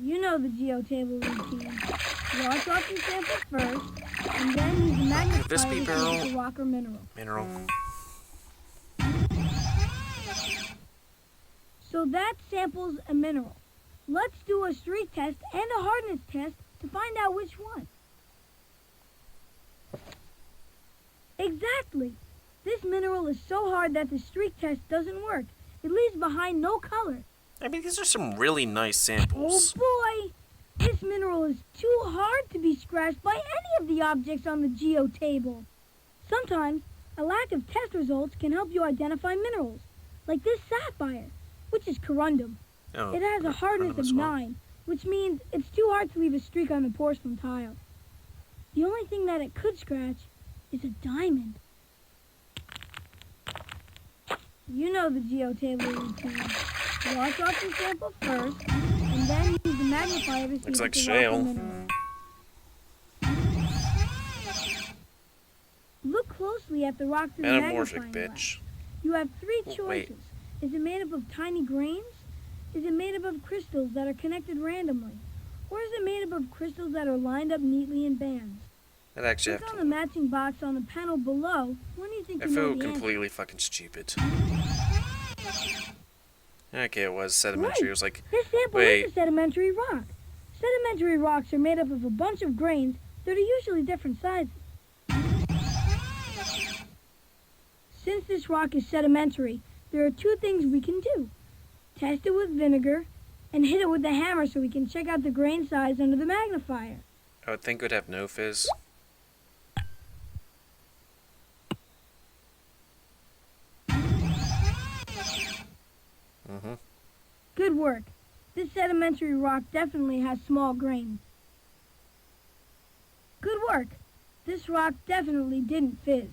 You know the Geo Table routine. Wash off your sample first, and then use the magnifier Could this be to see if beryl? it's a rock or mineral. Mineral. So that samples a mineral. Let's do a streak test and a hardness test to find out which one. Exactly. This mineral is so hard that the streak test doesn't work. It leaves behind no color. I mean, these are some really nice Oh samples. boy! This mineral is too hard to be scratched by any of the objects on the Geo Table. Sometimes, a lack of test results can help you identify minerals, like this sapphire, which is corundum. Oh, It has a hardness corundum of as well. 9, which means it's too hard to leave a streak on the porcelain tile. The only thing that it could scratch is a diamond. You know the Geo Table routine. Wash off your sample first, and then use the magnifier to see Looks if like it's a rock or shale. mineral. Look closely at the rock through the Metamorphic, magnifying glass. bitch. You have 3 Oh, choices. wait. Is it made up of tiny grains? Is it made up of crystals that are connected randomly? Or is it made up of crystals that are lined up neatly in bands? I'd actually Click have on the to. matching box on the panel below when you think I you know feel the answer. completely fucking stupid. Okay, it was sedimentary. Right. It was like, This sample wait. is a sedimentary rock. Sedimentary rocks are made up of a bunch of grains that are usually different sizes. Since this rock is sedimentary, there are two things we can do. Test it with vinegar and hit it with the hammer so we can check out the grain size under the magnifier. I would think it would have no fizz. Good work. This sedimentary rock definitely has small grains. Good work. This rock definitely didn't fizz.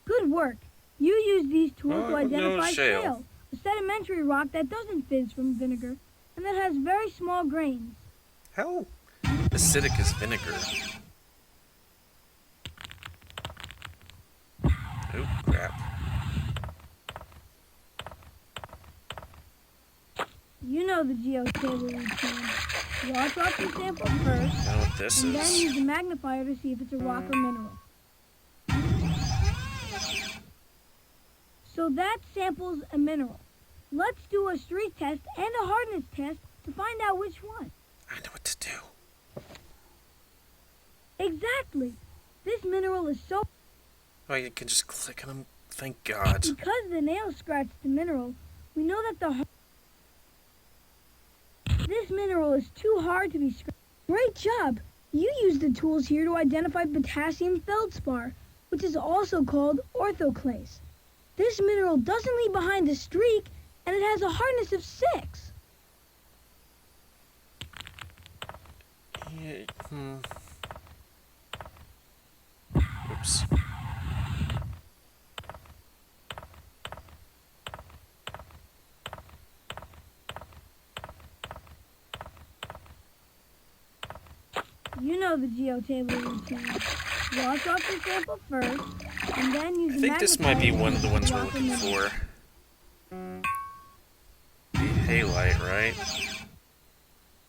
Good work. You used these tools to No identify shale. shale, a sedimentary rock that doesn't fizz from vinegar and that has very small grains. How acidic is vinegar? Oh, crap. You know the Geo Table routine. Wash off the sample first, I know what this and then is. use the magnifier to see if it's a rock or mineral. So that sample's a mineral. Let's do a streak test and a hardness test to find out which one. I know what to do. Exactly. This mineral is so... Oh, you can just click on them. Thank God. Because the nail scratched the mineral, we know that this mineral is too hard to be scratched. Great job! You used the tools here to identify potassium feldspar, which is also called orthoclase. This mineral doesn't leave behind a streak, and it has a hardness of 6. Yeah, Oops. You know the Geo Table routine. Wash off the sample first, and then use I the think this might be magnifier one of the to ones we're block the looking mineral. for. The halite, right?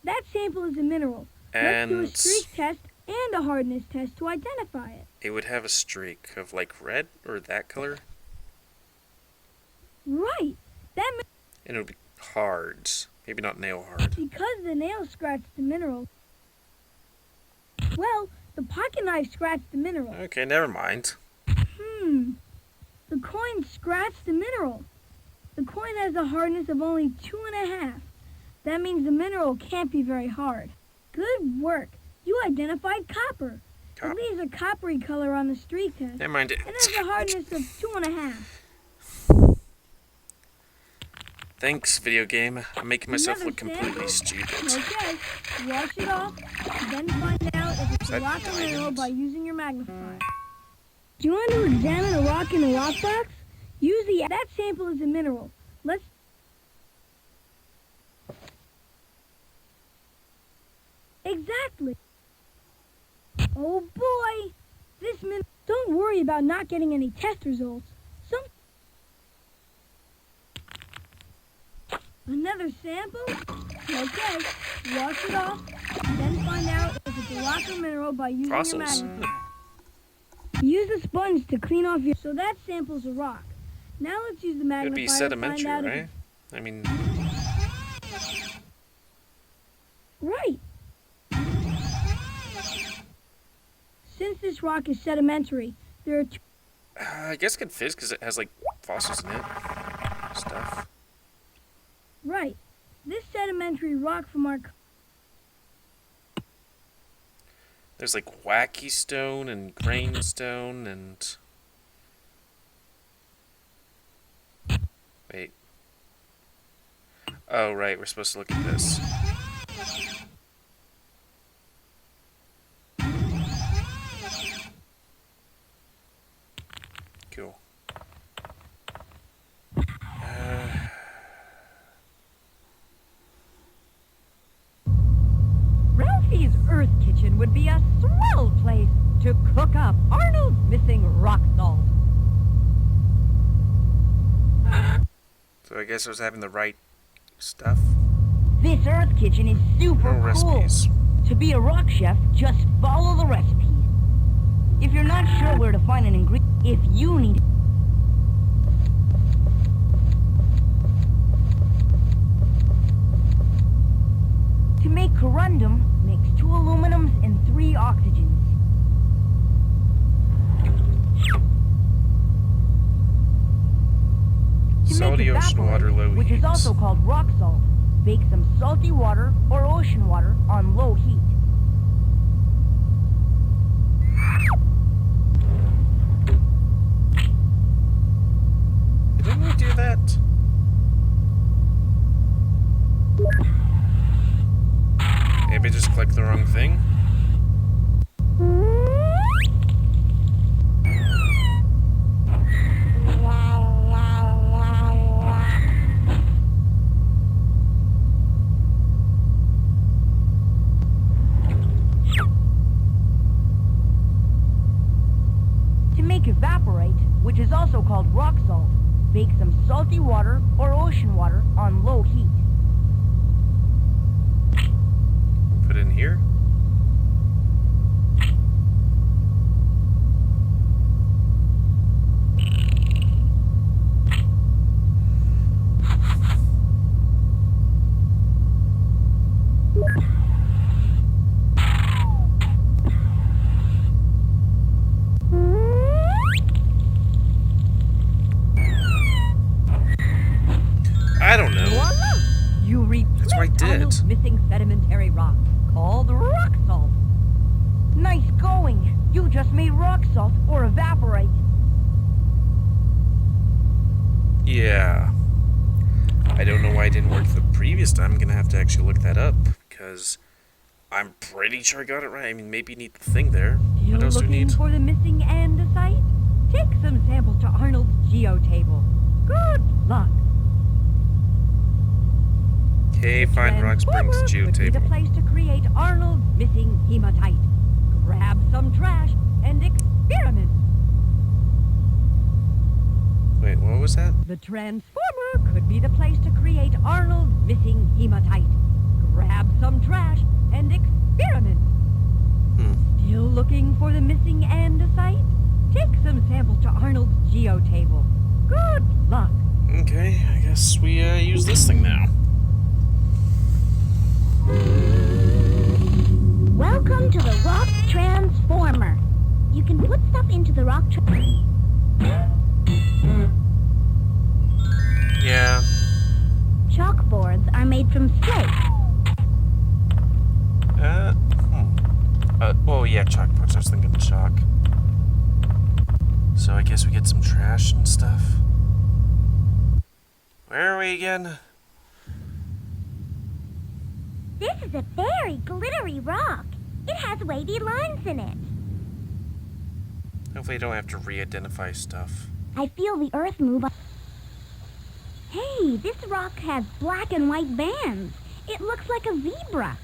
That sample is a mineral. Let's do a And streak test and a hardness test to identify it. it would have a streak of like red or that color, Right. That and it would be hard. Maybe not nail hard. because the nail scratched the mineral. Well, the pocket knife scratched the mineral. Okay, never mind. The coin scratched the mineral. The coin has a hardness of only 2.5. That means the mineral can't be very hard. Good work. You identified copper. It leaves a coppery color on the streak test. Never mind. And has a hardness of 2.5. Thanks, video game. I'm making myself Another look completely sample? stupid. Okay, wash it off, then find out if it's Is a that rock or mineral diamond? by using your magnifier. Do you want to examine a rock in a rock box? Use that sample is a mineral. Let's... Exactly. Oh boy! This mineral... Don't worry about not getting any test results. Another sample? Okay, wash it off, then find out if it's a rock or mineral by using your Fossils. magnifier. Use a sponge to clean off your... So that sample's a rock. Now let's use the It magnifier would be to find sedimentary, out right? I mean, Right. Since this rock is sedimentary, there are two... I guess it could fizz because it has like fossils in it. Stuff. Right. This sedimentary rock from our... There's like wacky stone and grain stone and... Wait. Oh, right, we're supposed to look at this. Cool. Ralphie's Earth Kitchen would be a swell place to cook up Arnold's missing rock salt. So I guess I was having the right stuff. This Earth Kitchen is super No cool. recipes. To be a rock chef, just follow the recipes. If you're not sure where to find an ingredient, if you need... corundum makes 2 aluminums and 3 oxygens. To Salty make ocean evaporate, water, low which heat. is also called rock salt, bake some salty water or ocean water on low heat. Didn't we do that? Maybe I just clicked the wrong thing. To make evaporate, which is also called rock salt, bake some salty water or ocean water on low heat. Put it in here. I don't know. Voila! You That's what I replaced did. Arnold's missing sedimentary rock, called rock salt. Nice going! You just made rock salt or evaporate. Yeah. I don't know why it didn't work the previous time. I'm gonna have to actually look that up because I'm pretty sure I got it right. I mean, maybe you need the thing there. Still What else do we looking need? for the missing andesite? Take some samples to Arnold's Geo Table. Good luck. Okay, find rock springs Transformer could be the geotable. place to create Arnold's missing hematite. Grab some trash and experiment. Wait, what was that? The transformer could be the place to create Arnold's missing hematite. Grab some trash and experiment. Still looking for the missing andesite? Take some samples to Arnold's Geo Table. Good luck. Okay, I guess we use this thing now. Welcome to the rock transformer. You can put stuff into the rock Yeah. Chalkboards are made from slate. Oh yeah, chalkboards. I was thinking chalk. So I guess we get some trash and stuff. Where are we again? This is a very glittery rock. It has wavy lines in it. Hopefully I don't have to re-identify stuff. I feel the earth move. Hey, this rock has black and white bands. It looks like a zebra.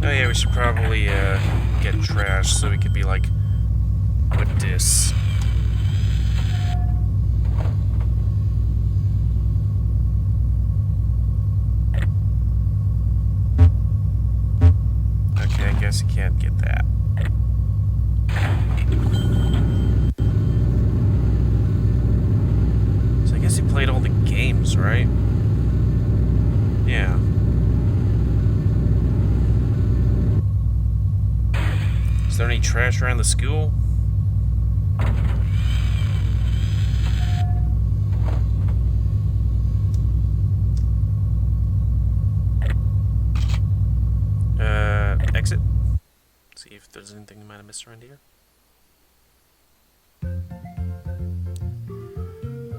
Oh yeah, we should probably get trash so we could be like with this. Okay, I guess you can't get that. So I guess you played all the games, right? Yeah. Is there any trash around the school? Exit. See if there's anything you might have missed around here.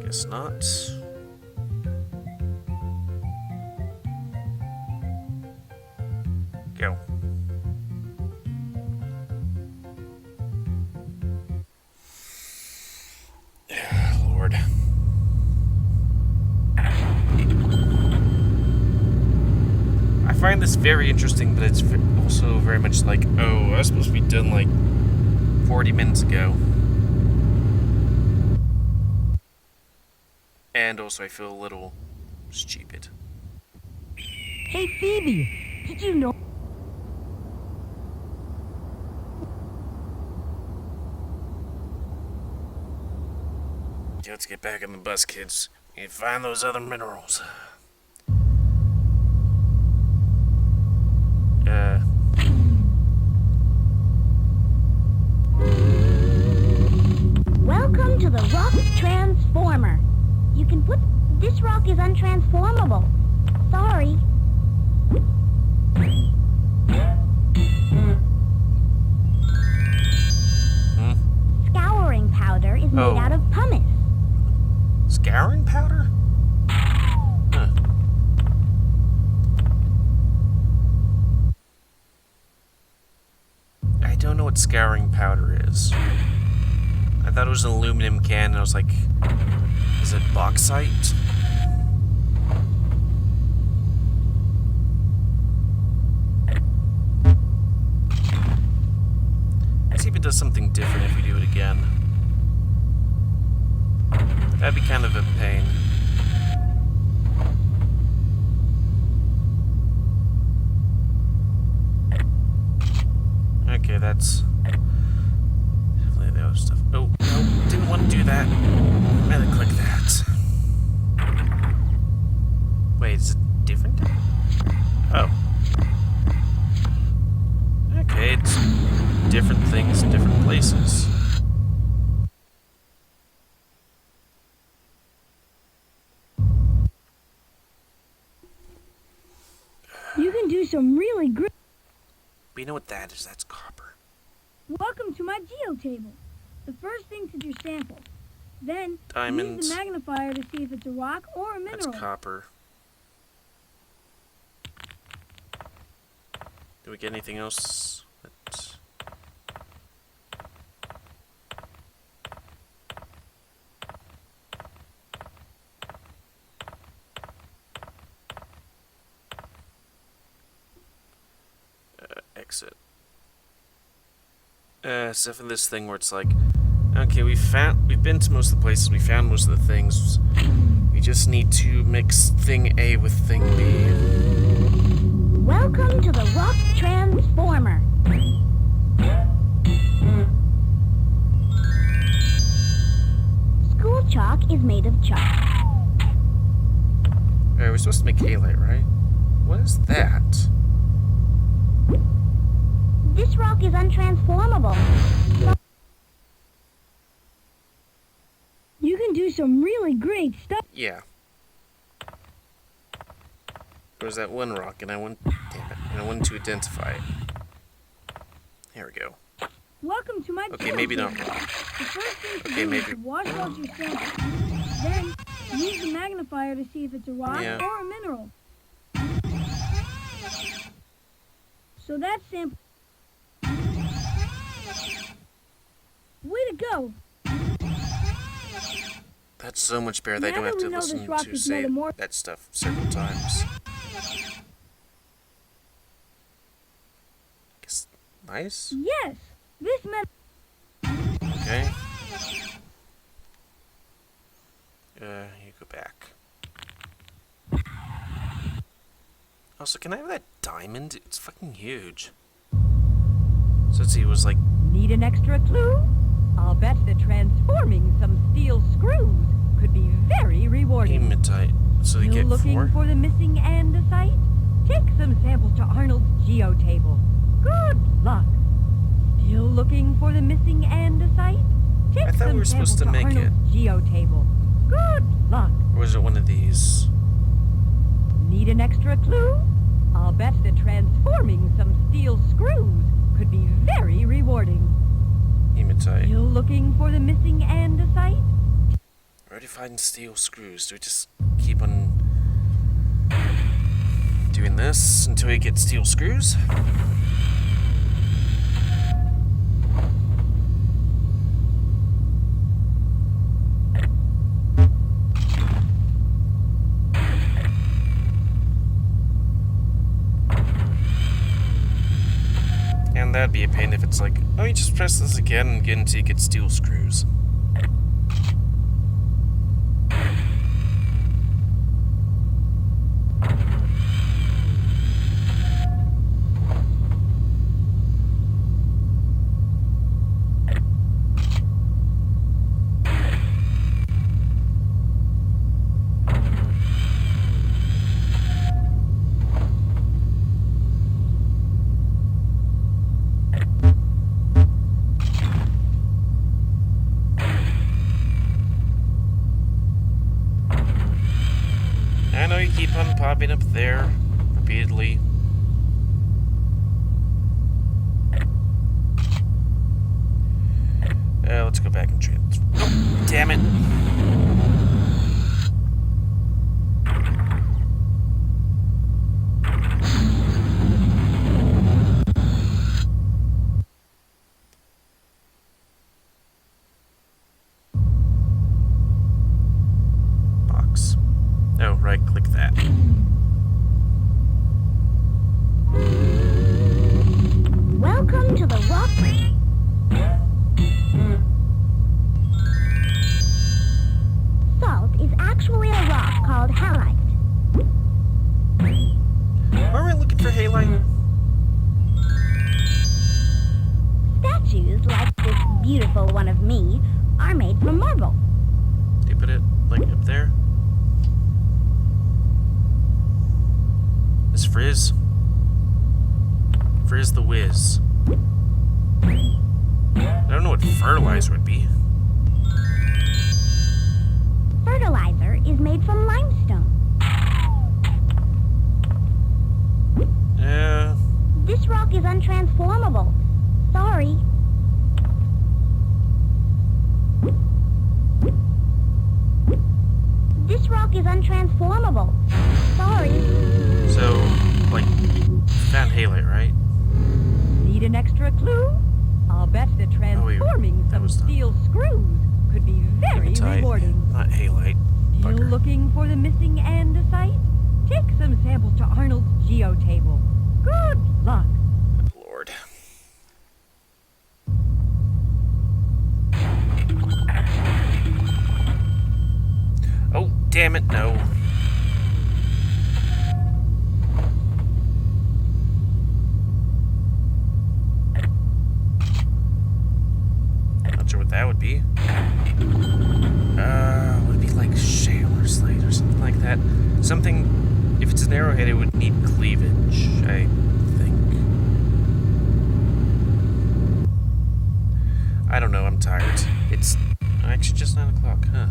Guess not. Go. Lord. I find this very interesting, but it's also very much like, oh, I was supposed to be done like 40 minutes ago. And also I feel a little stupid. Hey, Phoebe, did you know? Okay, let's get back on the bus, kids. We need to find those other minerals. Welcome to the rock transformer. You can put... This rock is untransformable. Sorry. Scouring powder is made out of pumice. Scouring powder? Huh. I don't know what scouring powder is. I thought it was an aluminum can, and I was like, is it bauxite? Let's see if it does something different if we do it again. That'd be kind of a pain. Okay, that's definitely the other stuff. Oh, no, didn't want to do that. I'm gonna click that. Wait, is it different? Oh. Okay, it's different things in different places. You can do some really great... But you know what that is? That's copper. Welcome to my Geo Table. The first thing's your sample. Then, Diamonds. use the magnifier to see if it's a rock or a mineral. That's copper. Do we get anything else? Exit. Except for this thing where it's like, okay, we've been to most of the places, we found most of the things. We just need to mix thing A with thing B. Welcome to the rock transformer. School chalk is made of chalk. Alright, we're supposed to make halite, right? What is that? This rock is untransformable. You can do some really great stuff. Yeah. There was that one rock, and I wanted to identify it. Here we go. Welcome to my Okay, Geo maybe Table. not rock. The first thing to Okay, do maybe. is to wash out your sample. Then, use the magnifier to see if it's a rock Yeah. or a mineral. So that sample... Way to go! That's so much better that I Now don't have that to we know listen this rock to is say metamorph- that stuff several times. Guess nice? Yes! This Okay. You go back. Also, can I have that diamond? It's fucking huge. So let's see, it was like... Need an extra clue? I'll bet that transforming some steel screws could be very rewarding. hematite. So they Still get looking 4? for the missing andesite? Take some samples to Arnold's Geo Table. Good luck. Still looking for the missing andesite? Take I thought we some were supposed samples to make it. Arnold's Geo Table. Good luck. Or was it one of these? Need an extra clue? I'll bet that transforming some steel screws could be very rewarding. Hematite. Still looking for the missing andesite? Already finding steel screws. Do we just keep on doing this until we get steel screws? And that'd be a pain if it's like, oh, you just press this again and get until you get steel screws. popping up there repeatedly. Let's go back and trans. Oh, damn it. Box. Oh, right click that. Welcome to the rock. Salt is actually a rock called halite. Why am I looking for halite? Statues like this beautiful one of me are made from marble. They put it, like, up there? This Frizz? Frizz the Whiz. I don't know what fertilizer would be. Fertilizer is made from limestone. This rock is untransformable. Sorry. This rock is untransformable. Sorry. So, like, found halite, right? Need an extra clue? I'll bet that transforming that some was done. steel screws could be very Hematite, rewarding. not halite. Still Bugger. looking for the missing andesite? Take some samples to Arnold's Geo Table. Good luck. Lord. Oh, damn it, no. Not sure what that would be. Would it be like shale or slate or something like that? Something, if it's an arrowhead, it would need cleavage, I think. I don't know, I'm tired. It's actually just 9 o'clock, huh?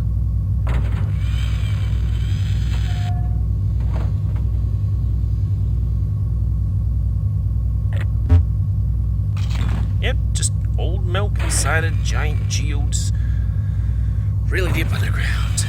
Yep, just old milk inside a giant geodes really deep underground.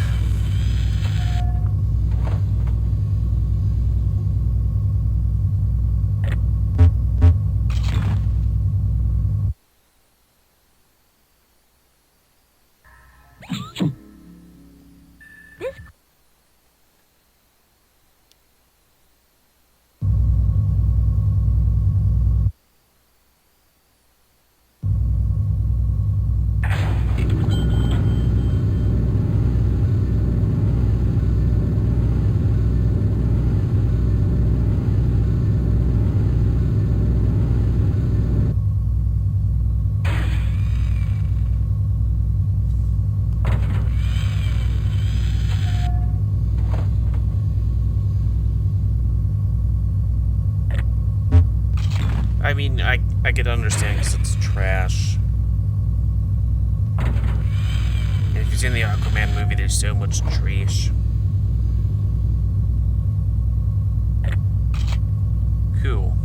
I mean, I could understand because it's trash. And if you've seen the Aquaman movie, there's so much trash. Cool.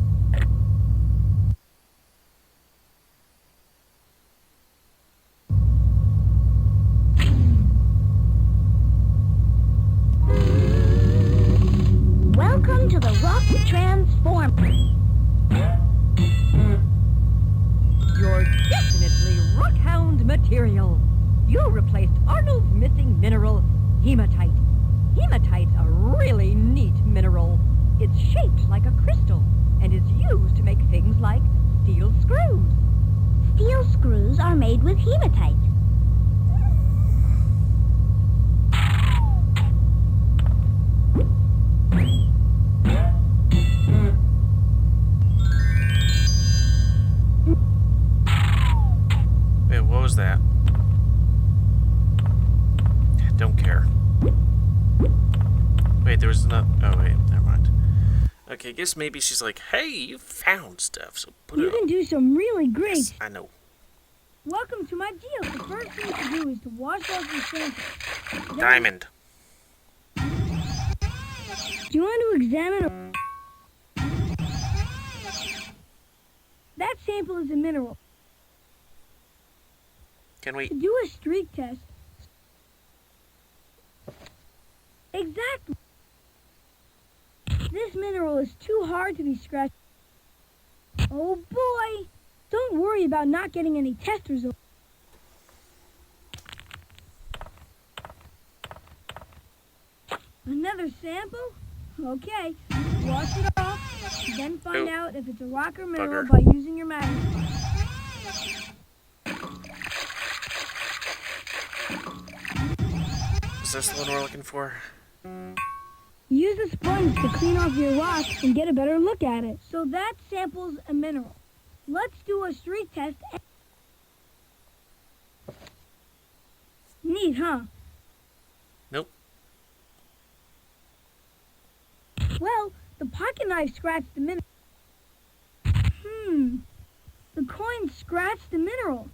Welcome to the rock transform. You're definitely rockhound material. You replaced Arnold's missing mineral, hematite. Hematite's a really neat mineral. It's shaped like a crystal and is used to make things like steel screws. Steel screws are made with hematite. Wait, what was that? Don't care. Wait, there was another. Oh, wait, never mind. Okay, I guess maybe she's like, hey, you found stuff, so put You it can on. do some really great. Yes, I know. Welcome to my geo. The first thing to do is to wash off your samples. Diamond. Do you want to examine that sample is a mineral. Can we? To do a streak test. Exactly. This mineral is too hard to be scratched. Oh boy! Don't worry about not getting any test results. Another sample? Okay. Wash it off, then find Oh. out if it's a rock or mineral Bugger. by using your magnifier. Is this the one we're looking for? Use a sponge to clean off your rock and get a better look at it. So that sample's a mineral. Let's do a streak test. Neat, huh? Nope. Well, the pocket knife scratched the mineral. The coin scratched the mineral.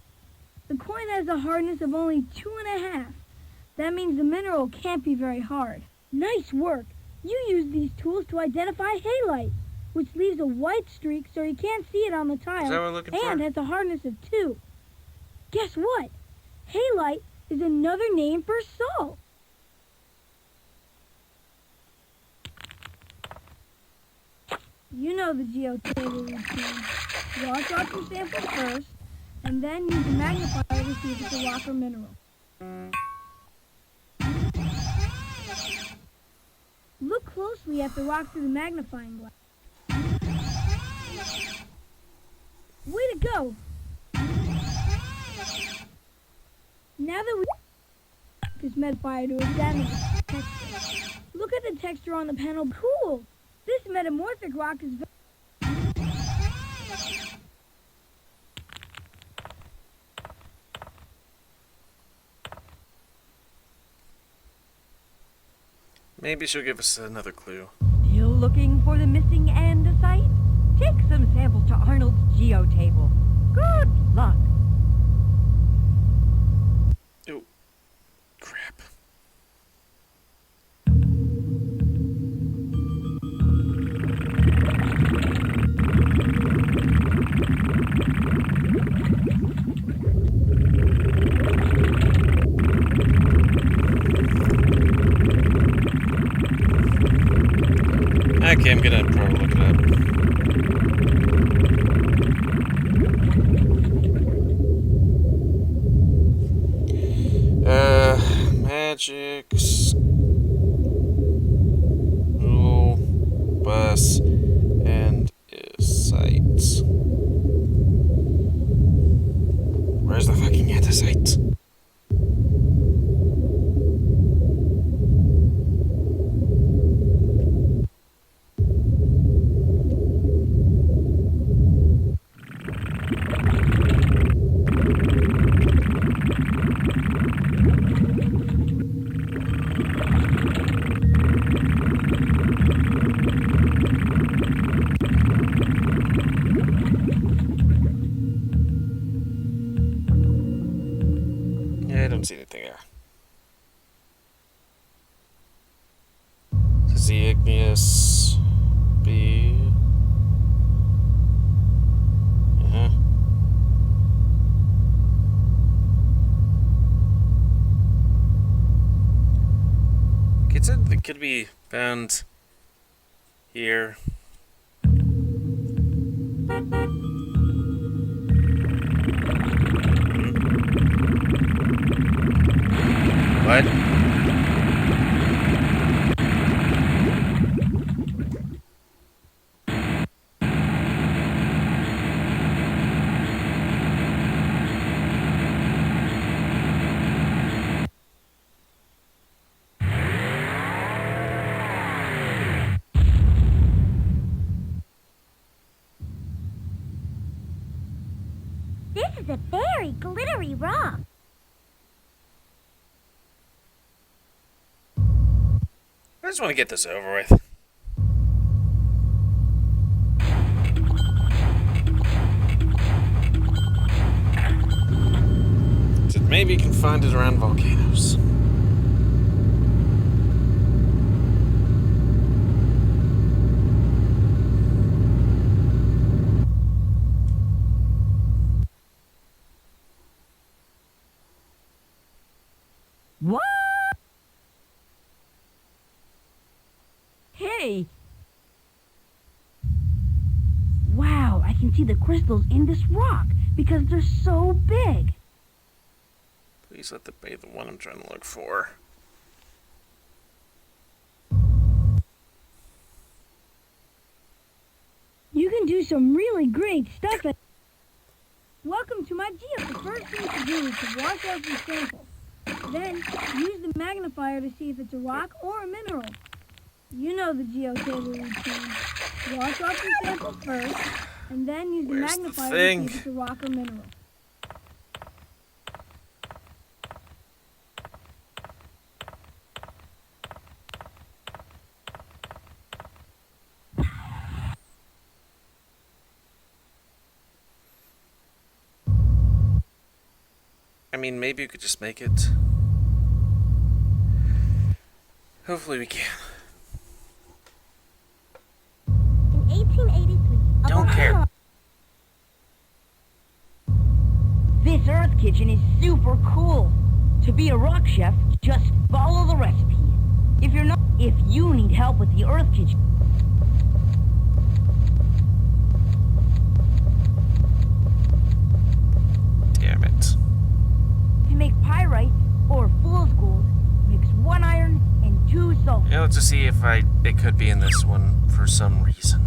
The coin has a hardness of only 2.5. That means the mineral can't be very hard. Nice work. You use these tools to identify halite, which leaves a white streak so you can't see it on the tile, Is that what we're looking for? and has a hardness of 2. Guess what? Halite is another name for salt. You know the Geo Table routine. Wash off your sample first, and then use a magnifier to see if it's a rock or mineral. Look closely at the rock through the magnifying glass. Way to go! Now that we this magnifier to examine the texture. Look at the texture on the panel. Cool! This metamorphic rock is very Maybe she'll give us another clue. Still looking for the missing andesite? Take some samples to Arnold's Geo Table. Good luck. Oh, crap. Okay, I'm gonna probably look it up. Magic school bus and sites. Where's the fucking andesite? Yeah, I don't see anything there. Is the igneous B? Uh-huh. It said it could be found here. What? This is a very glittery rock. I just want to get this over with. So maybe you can find it around volcanoes. way! Wow, I can see the crystals in this rock because they're so big. Please let that be the one I'm trying to look for. You can do some really great stuff at... Welcome to my geo. The first thing to do is to wash out your sample. Then, use the magnifier to see if it's a rock or a mineral. You know the Geo Table routine. Wash off your sample first, and then use the Where's the magnifier to thing? see if it's a rock or mineral. I mean, maybe you could just make it. Hopefully we can. In 1883, a Don't care. This Earth Kitchen is super cool. To be a rock chef, just follow the recipe. If you need help with the Earth Kitchen, Damn it. to make pyrite or fool's gold, mix 1 iron and 2 sulfur. Yeah, let's just see if it could be in this one for some reason.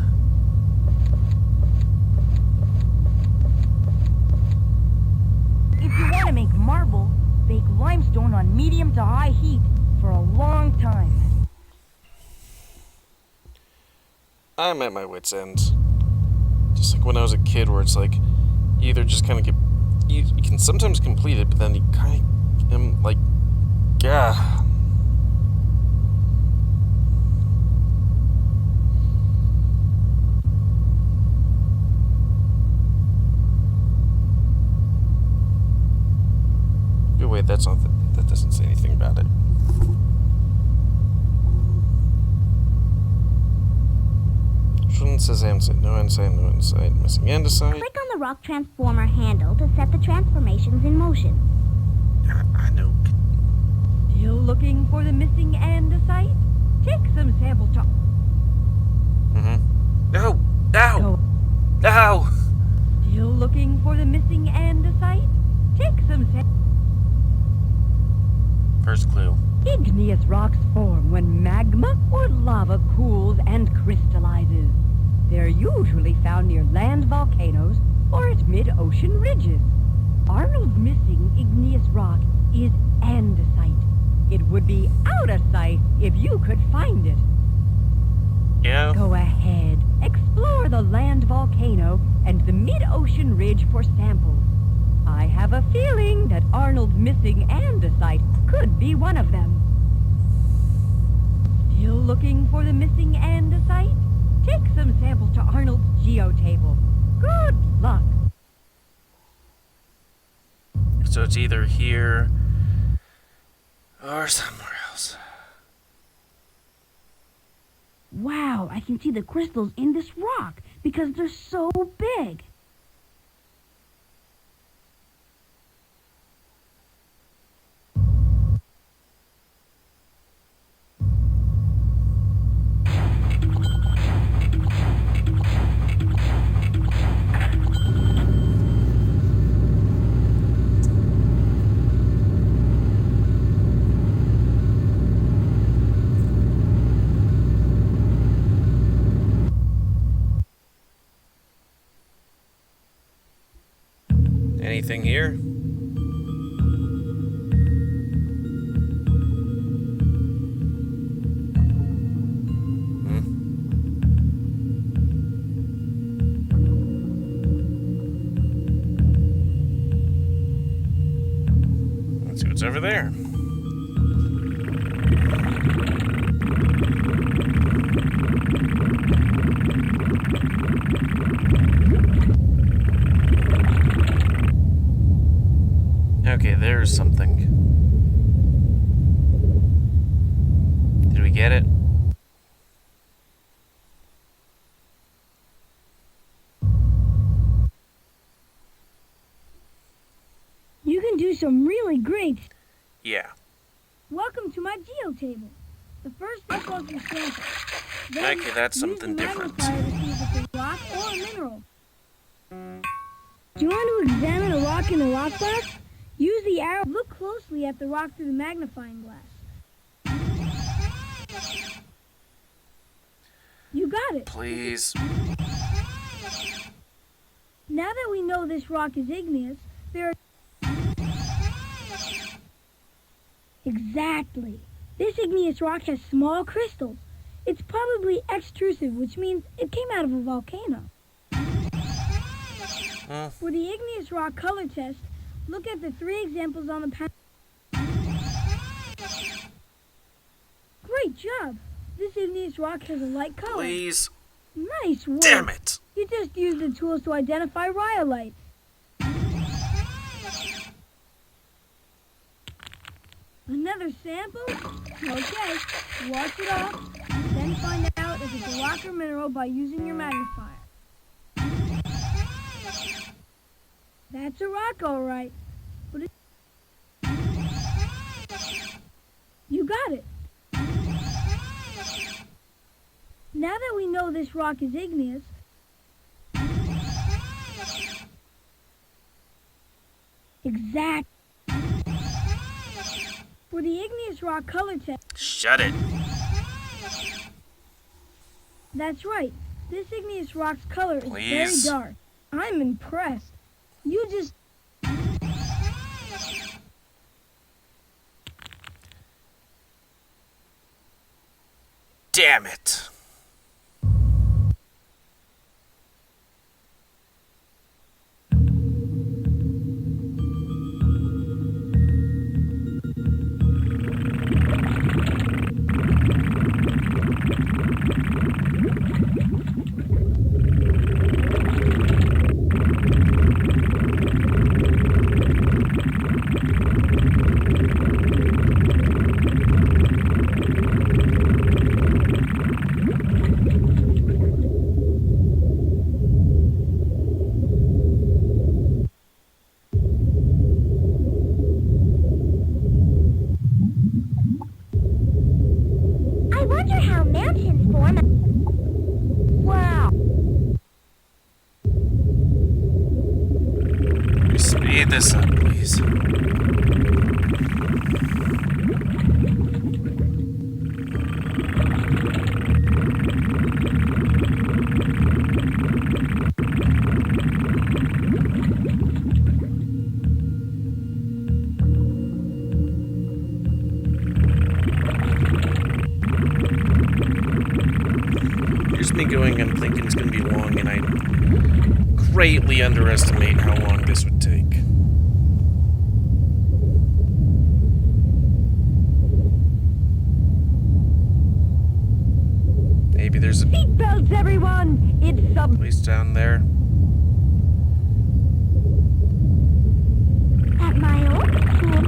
If you want to make marble, bake limestone on medium to high heat for a long time. I'm at my wit's end. Just like when I was a kid, where it's like, you either just kind of get. You can sometimes complete it, but then you kind of am like, yeah. Oh, wait, that's not that doesn't say anything about it. It says andesite, no andesite, no andesite, missing andesite. Click on the rock transformer handle to set the transformations in motion. I know. Still looking for the missing andesite? Take some samples to... No! No! No! Still looking for the missing andesite? Take some samples... First clue. Igneous rocks form when magma or lava cools and crystallizes. They're usually found near land volcanoes or at mid-ocean ridges. Arnold's missing igneous rock is andesite. It would be out of sight if you could find it. Yeah. Go ahead, explore the land volcano and the mid-ocean ridge for samples. I have a feeling that Arnold's missing andesite could be one of them. Still looking for the missing andesite? Take some samples to Arnold's Geo Table. Good luck. So it's either here or somewhere else. Wow, I can see the crystals in this rock because they're so big. Anything here? Let's see what's over there. Okay, there's something. Did we get it? You can do some really great... Yeah. Welcome to my Geo Table. The first step of your sample. Then Okay, that's use the something different. magnifier to see if it's a rock or a mineral. Do you want to examine a rock in a rock box? Use the arrow. Look closely at the rock through the magnifying glass. You got it. Please. Now that we know this rock is igneous, there are... Exactly. This igneous rock has small crystals. It's probably extrusive, which means it came out of a volcano. For the igneous rock color test, look at the 3 examples on the panel. Great job! This igneous rock has a light color. Please. Nice work. Damn it. You just used the tools to identify rhyolite. Another sample? Okay, wash it off, then find out if it's a rock or mineral by using your magnifier. That's a rock, all right. But it... You got it. Now that we know this rock is igneous, exact. For the igneous rock color test. Shut it. That's right. This igneous rock's color is very Please. dark. I'm impressed. You just... Damn it. I wonder how mountains form. Wow. Speed this up, please. Here's me going and thinking it's going to be long, and I greatly underestimate how long this would take. Maybe there's a Seatbelts, everyone! It's place down there. At my old school.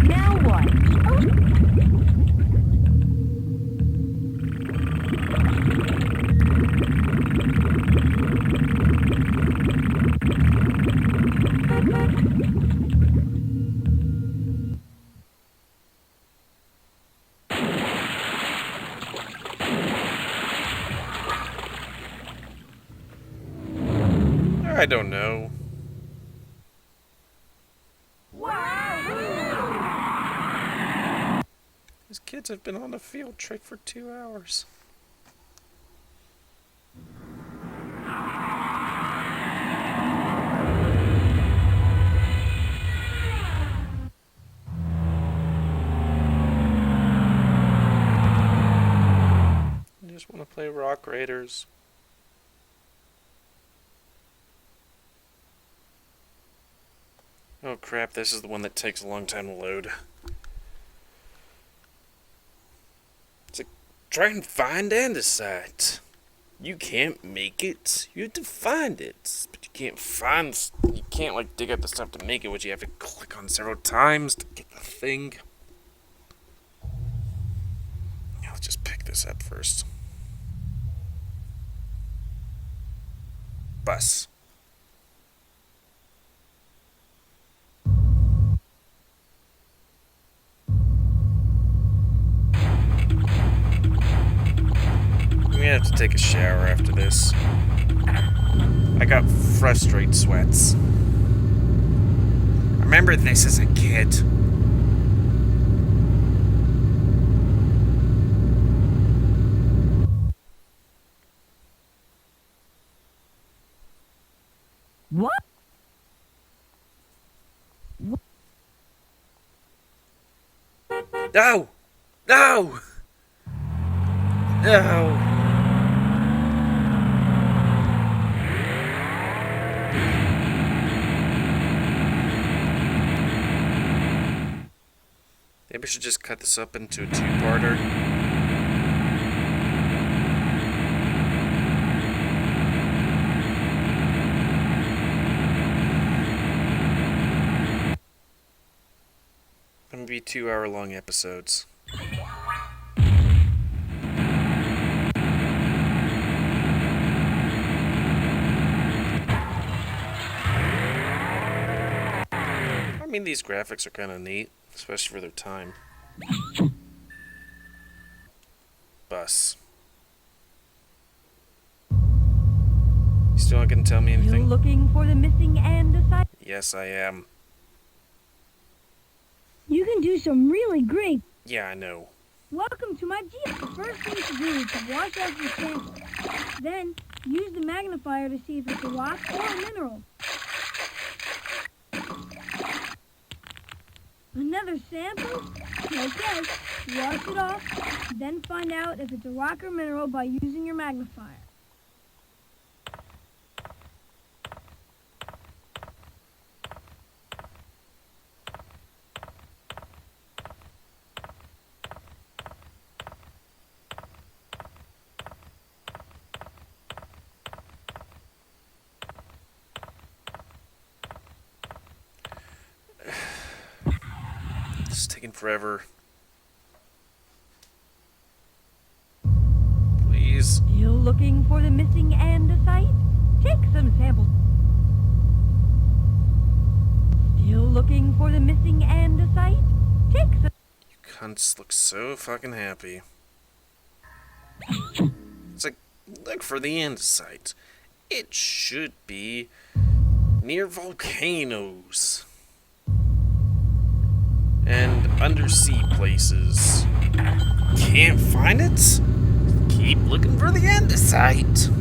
Now what? I don't know. These kids have been on a field trip for 2 hours. I just want to play Rock Raiders. Oh crap, this is the one that takes a long time to load. It's like, try and find andesite. You can't make it, you have to find it. But you can't find, you can't like dig up the stuff to make it, which you have to click on several times to get the thing. Yeah, let's just pick this up first. Bus. take a shower after this. I got frustrate sweats. I remember this as a kid. What? No! No! No! Maybe I should just cut this up into a two-parter. Maybe 2-hour-long episodes. I mean, these graphics are kind of neat, especially for their time. Bus. You still not gonna tell me You anything? looking for the missing andesite? Yes, I am. You can do some really great. Yeah, I know. Welcome to my Geo. The first thing to do is to wash out your sample. Then use the magnifier to see if it's a rock or a mineral. Another sample? Okay. Wash it off. Then find out if it's a rock or mineral by using your magnifier. This is taking forever. Please. Still looking for the missing andesite? Take some samples. Still looking for the missing andesite? Take some. You cunts look so fucking happy. It's like, look for the andesite. It should be near volcanoes and undersea places. Can't find it? Keep looking for the andesite.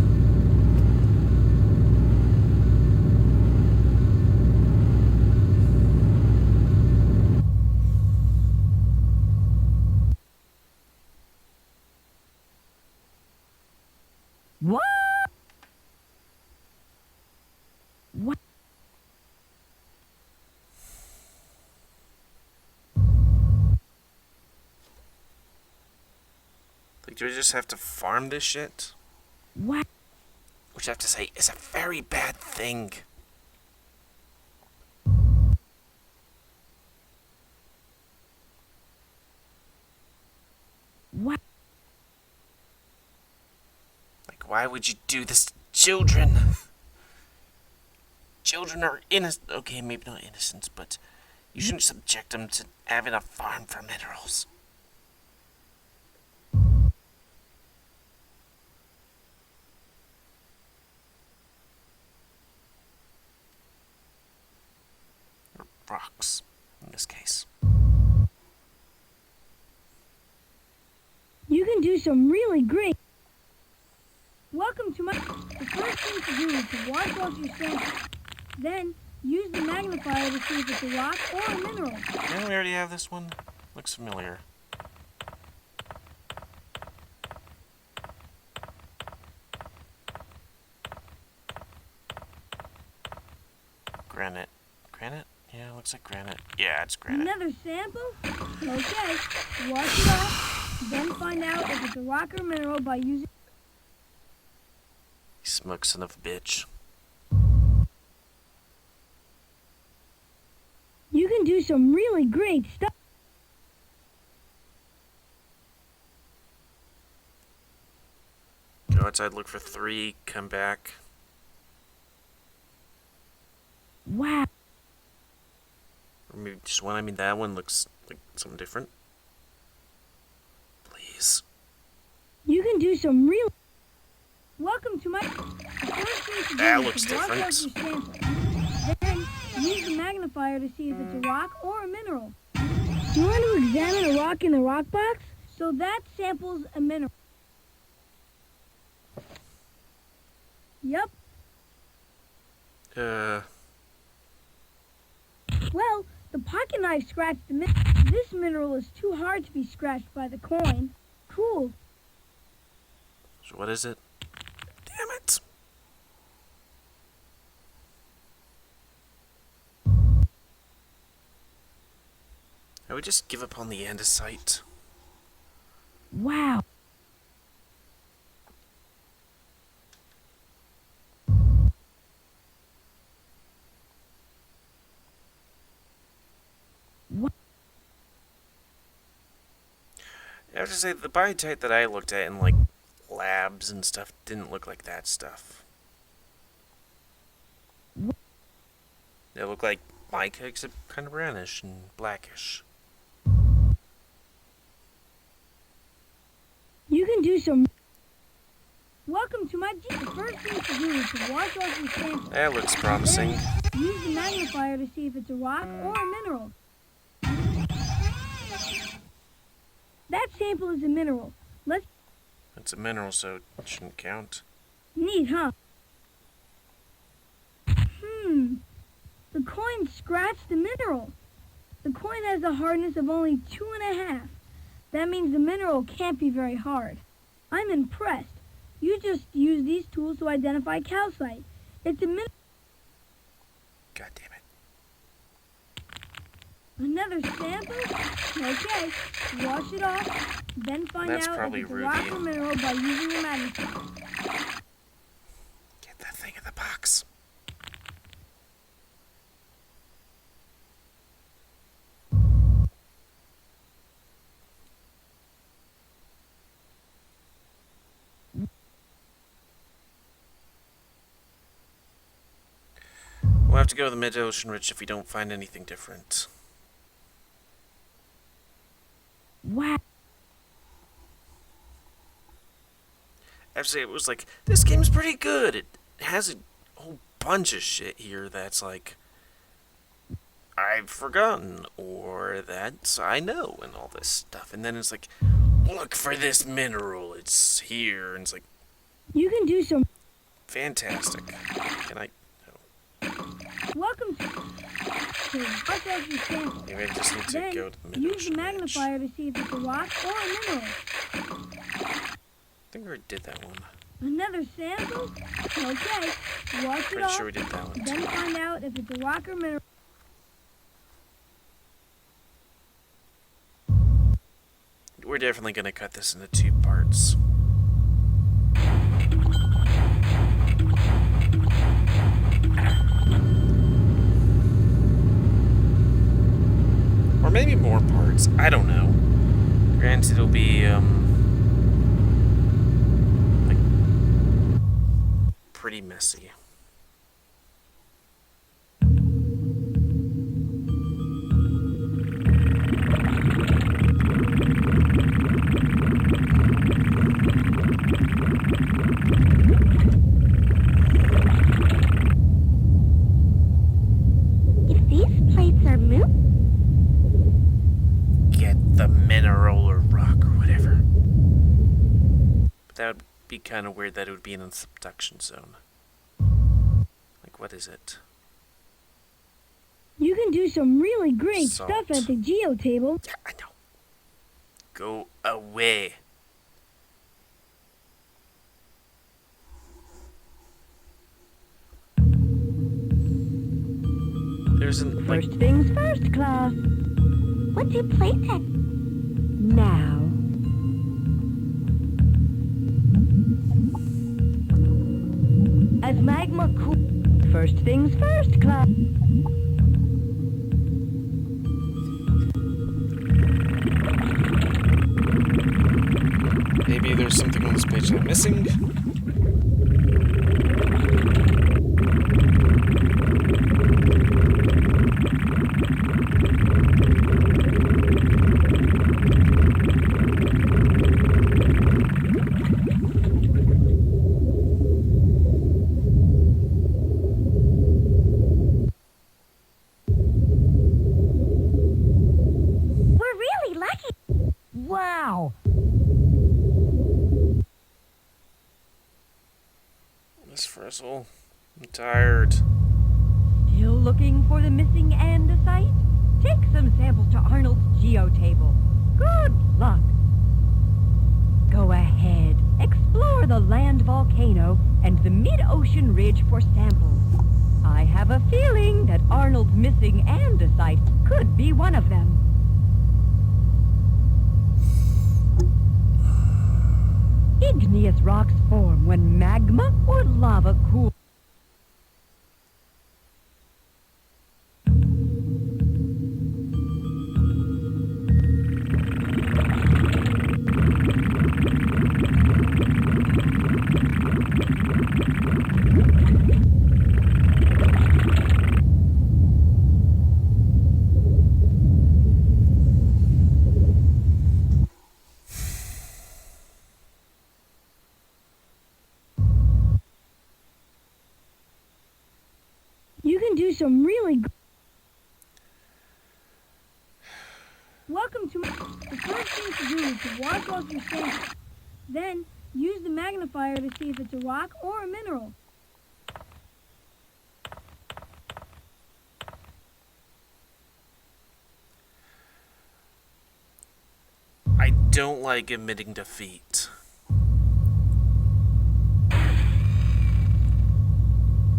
What? What? Like, do I just have to farm this shit? What? Which I have to say is a very bad thing. What? Like, why would you do this to children? Children are innocent. Okay, maybe not innocent, but you shouldn't subject them to having a farm for minerals. Or rocks, in this case. You can do some really great. Welcome to my. The first thing to do is to wash off your sample. Then use the magnifier to see if it's a rock or a mineral. Didn't we already have this one? Looks familiar. Granite. Granite? Yeah, looks like granite. Yeah, it's granite. Another sample? Okay. Wash it off. Then find out if it's a rock or mineral by using. You smug son of a bitch. You can do some really great stuff. Go outside, look for 3, come back. Wow. Or maybe just one. I mean, that one looks like something different. Please. You can do some real. Welcome to my... The first thing to do That is looks to wash out your different. sample. Then, use the magnifier to see if it's a rock or a mineral. Do you want to examine a rock in the rock box? So that samples a mineral. Yep. Well, the pocket knife scratched the mineral. This mineral is too hard to be scratched by the coin. Cool. So what is it? Damn it. I would just give up on the andesite. Wow. I have to say, the biotite that I looked at in, like, labs and stuff didn't look like that stuff. They look like mica, except kind of brownish and blackish. You can do some... Welcome to my gym. The first thing to do is to wash off your sample. That looks promising. Then, use the magnifier to see if it's a rock or a mineral. That sample is a mineral. Let's... It's a mineral, so it shouldn't count. Neat, huh? The coin scratched the mineral. The coin has a hardness of only 2.5. That means the mineral can't be very hard. I'm impressed. You just use these tools to identify calcite. It's a mineral. God damn it. Another sample? Okay. Wash it off. Then find That's out if probably it's a rock ruby. or mineral by using the magnifier. Get that thing in the box. We'll have to go to the mid-ocean ridge if we don't find anything different. Wow. Actually, it was like, this game's pretty good. It has a whole bunch of shit here that's like, I've forgotten, or that I know, and all this stuff. And then it's like, look for this mineral, it's here, and it's like, You can do some... fantastic. Can I? Welcome to wash out your sample. Maybe I just need to Then, go to the use mid-ocean the ridge. magnifier to see if it's a rock or a mineral. I think we already did that one. Another sample? Okay. Wash it Pretty off. sure we did that one Then too. find out if it's a rock or mineral. We're definitely going to cut this into 2 parts. Or maybe more parts. I don't know. Granted, it'll be, like, pretty messy. If these plates are moving, Get the mineral or rock or whatever. But that would be kind of weird that it would be in a subduction zone. Like, what is it? You can do some really great Salt. stuff at the Geo Table. Yeah, I know. Go away. There's an, like, First things first, class. what do plates have? Now. As magma cools... First things first, class. maybe there's something on this page that I'm missing. Miss Frizzle. I'm tired. Still looking for the missing andesite? Take some samples to Arnold's Geo Table. Good luck. Go ahead, explore the land volcano and the mid-ocean ridge for samples. I have a feeling that Arnold's missing andesite could be one of them. Igneous rocks form when magma or lava cools. You can do some really good... Welcome to my... The first thing to do is to wash off your sample. Then, use the magnifier to see if it's a rock or a mineral. I don't like admitting defeat.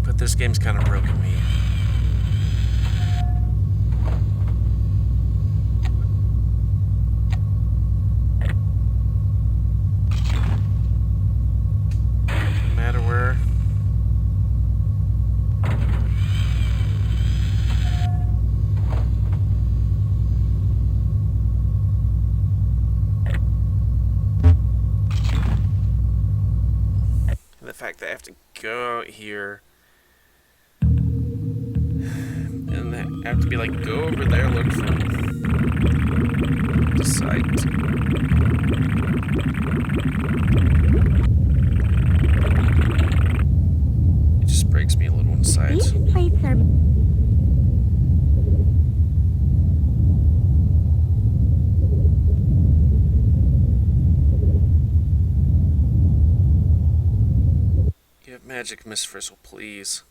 But this game's kind of broken me. No matter where. And the fact that I have to go out here and I have to be like, go over there, look for the site. It just breaks me a little inside. These plates are... You have magic, Miss Frizzle, please.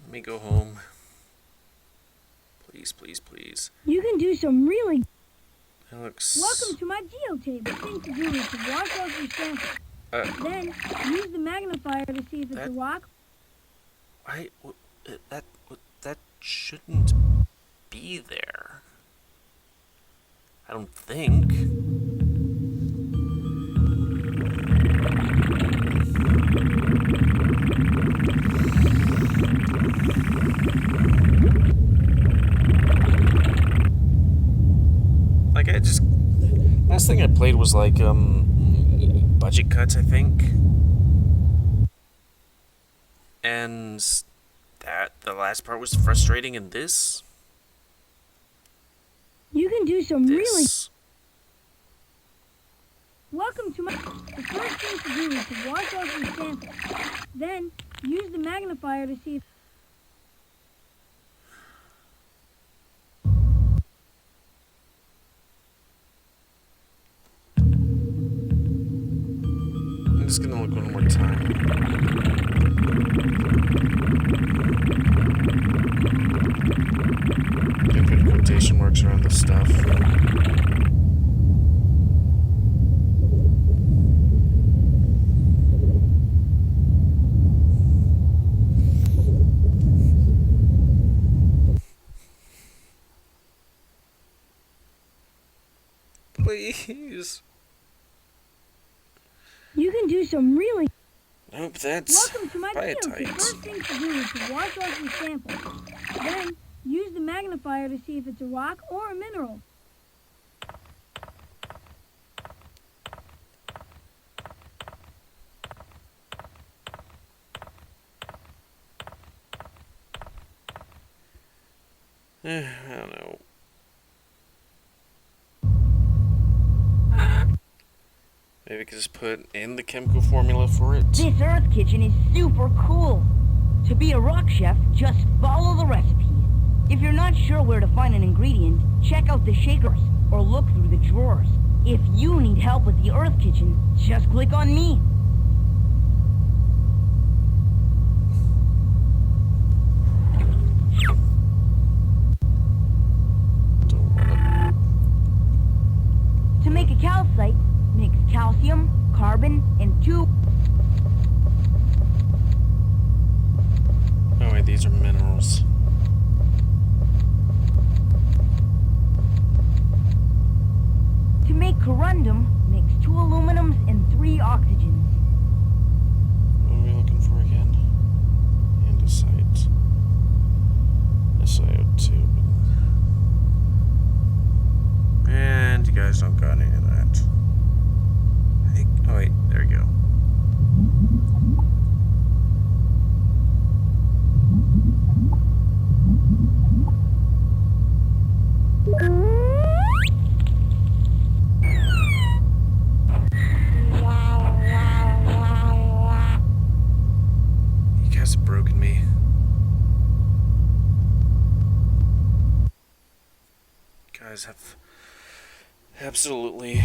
Let me go home. Please, please, please. You can do some really... That looks... Welcome to my Geo Table. The thing to do is to wash off your sample. Then, use the magnifier to see if it's a rock. That shouldn't be there. I don't think. Like, last thing I played was like, budget cuts, I think. And the last part was frustrating, and this... You can do some really... This... Welcome to my... The first thing to do is to wash off your sample. Then, use the magnifier to see if... I'm just gonna look one more time. And put quotation marks around this stuff. Please. You can do some really... Nope, that's Welcome to my Geo. The first thing to do is to wash off your sample. Then, use the magnifier to see if it's a rock or a mineral. I don't know. Maybe I could just put in the chemical formula for it. This Earth kitchen is super cool. To be a rock chef, just follow the recipe. If you're not sure where to find an ingredient, check out the shakers or look through the drawers. If you need help with the Earth kitchen, just click on me. are minerals. To make corundum, mix 2 aluminums and 3 oxygens. What are we looking for again? Andesite. SiO2. And you guys don't got any of that. Hey, oh wait, there we go. You guys have broken me. You guys have absolutely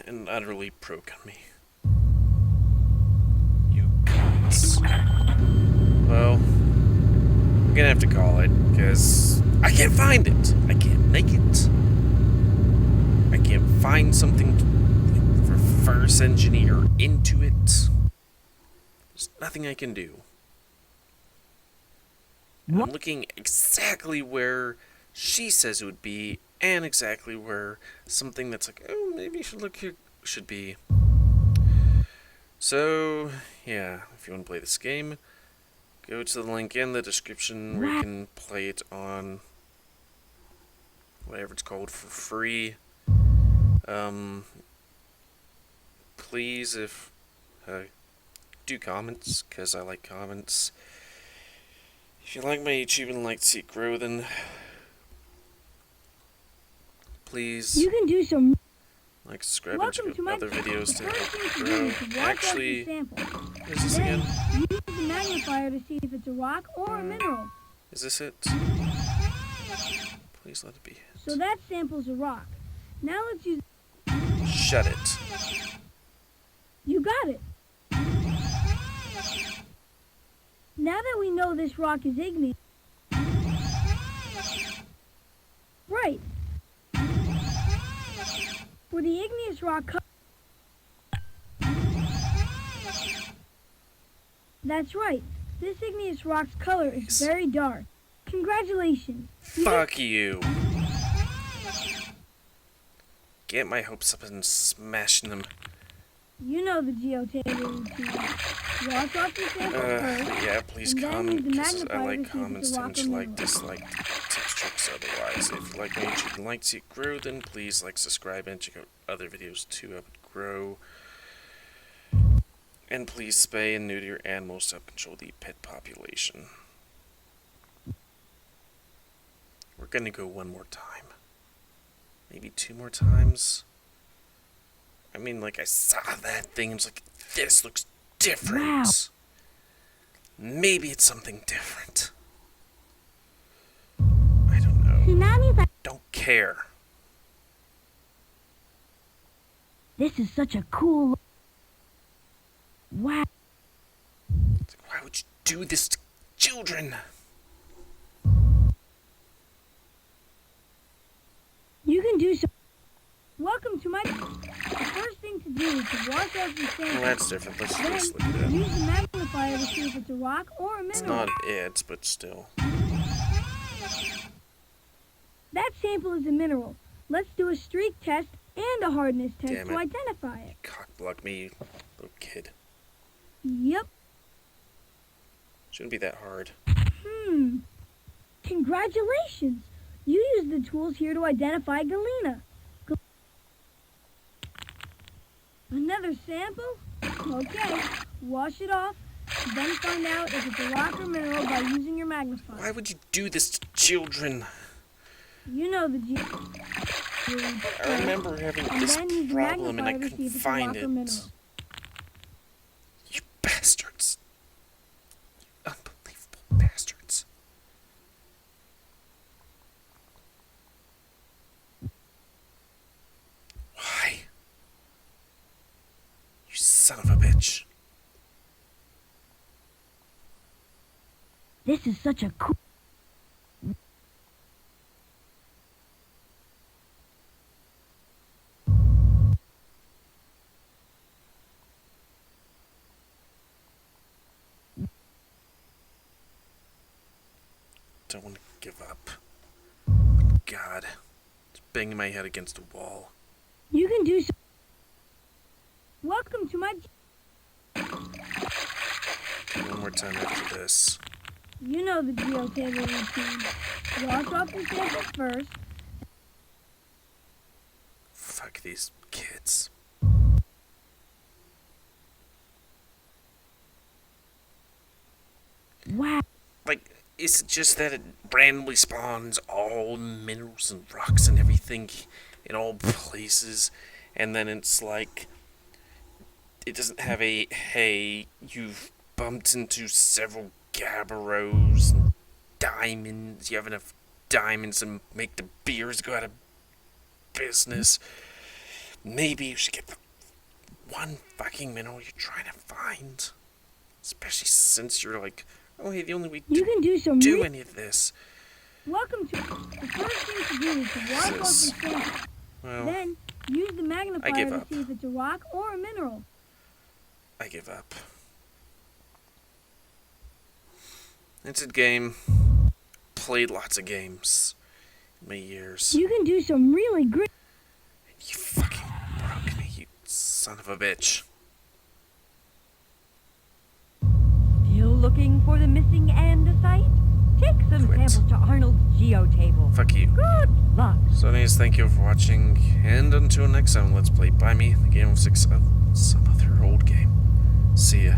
and utterly broken me. You cunts. Well, I'm gonna have to call it, because I can't find it. I can't make it. I can't find something to reverse engineer into it. There's nothing I can do. And I'm looking exactly where she says it would be, and exactly where something that's like, oh, maybe you should look here should be. So, yeah, if you want to play this game, go to the link in the description where you can play it on whatever it's called for free. Please, if do comments, because I like comments. If you like my YouTube and like to see it grow, then please You can do some. like, subscribe, and Welcome check to out my. other videos to The first help thing it to do grow. is to watch out Actually, the sample. what is this Then again? use the magnifier to see if it's a rock or a mineral. Is this it? Please let it be. So that sample's a rock. Now let's use. Shut it. You got it. Now that we know this rock is igneous. Right. For the igneous rock. That's right. This igneous rock's color is very dark. Congratulations. Fuck you. Get my hopes up and smashing them. You know the Geo Table routine. Wash off your sample first. Yeah, please and then comment, use the because I magnifier like to see if it's a comments, rock and or you like, mineral. dislike, tips, tricks, otherwise. If you like my YouTube and like to see it grow, then please like, subscribe, and check out other videos to help it grow. And please spay and neuter your animals to help control the pet population. We're gonna go one more time. Maybe 2 more times. I mean, like, I saw that thing and was like, this looks different. Wow. Maybe it's something different. I don't know. Tsunamis are Don't care. This is such a cool. Wow. It's like, why would you do this to children? You can do so. Welcome to my. The first thing to do is to wash out your sample. Well, that's different. Let's Then just look at that. use the magnifier to see if it's a rock or a It's mineral. not it, but still. That sample is a mineral. Let's do a streak test and a hardness test Damn to it. identify it. Cockblock me, little kid. Yep. Shouldn't be that hard. Congratulations. You used the tools here to identify galena. Another sample? Okay. Wash it off. Then find out if it's a rock or mineral by using your magnifier. Why would you do this to children? You know the G. I remember having And this then use the problem and I magnifier to see couldn't if it's a find rock it. or mineral. You bastards. You unbelievable bastards. Why? You son of a bitch. This is such a cool. don't want to give up. God. It's banging my head against a wall. You can do so. Welcome to my... One more time after this. You know the Geo Table routine. Wash off the sample first. Fuck these kids. Wow. Like, is it just that it randomly spawns all minerals and rocks and everything in all places, and then it's like, it doesn't have a, hey, you've bumped into several gabbros and diamonds, you have enough diamonds to make the beers go out of business. Maybe you should get the one fucking mineral you're trying to find. Especially since you're like, oh hey, the only way You to can do some... do any of this. Welcome to... The first thing to do is to wash off the sample. Well, Then, use the magnifier give to up. see if it's a rock or a mineral. I give up. It's a game. Played lots of games in my years. You can do some really great... You fucking broke me, you son of a bitch. Still looking for the missing andesite? Take some Quit. samples to Arnold's Geo Table. Fuck you. Good luck. So anyways, thank you for watching, and until next time, let's play Buy Me, the GamerWolfSix of some other old game. See ya.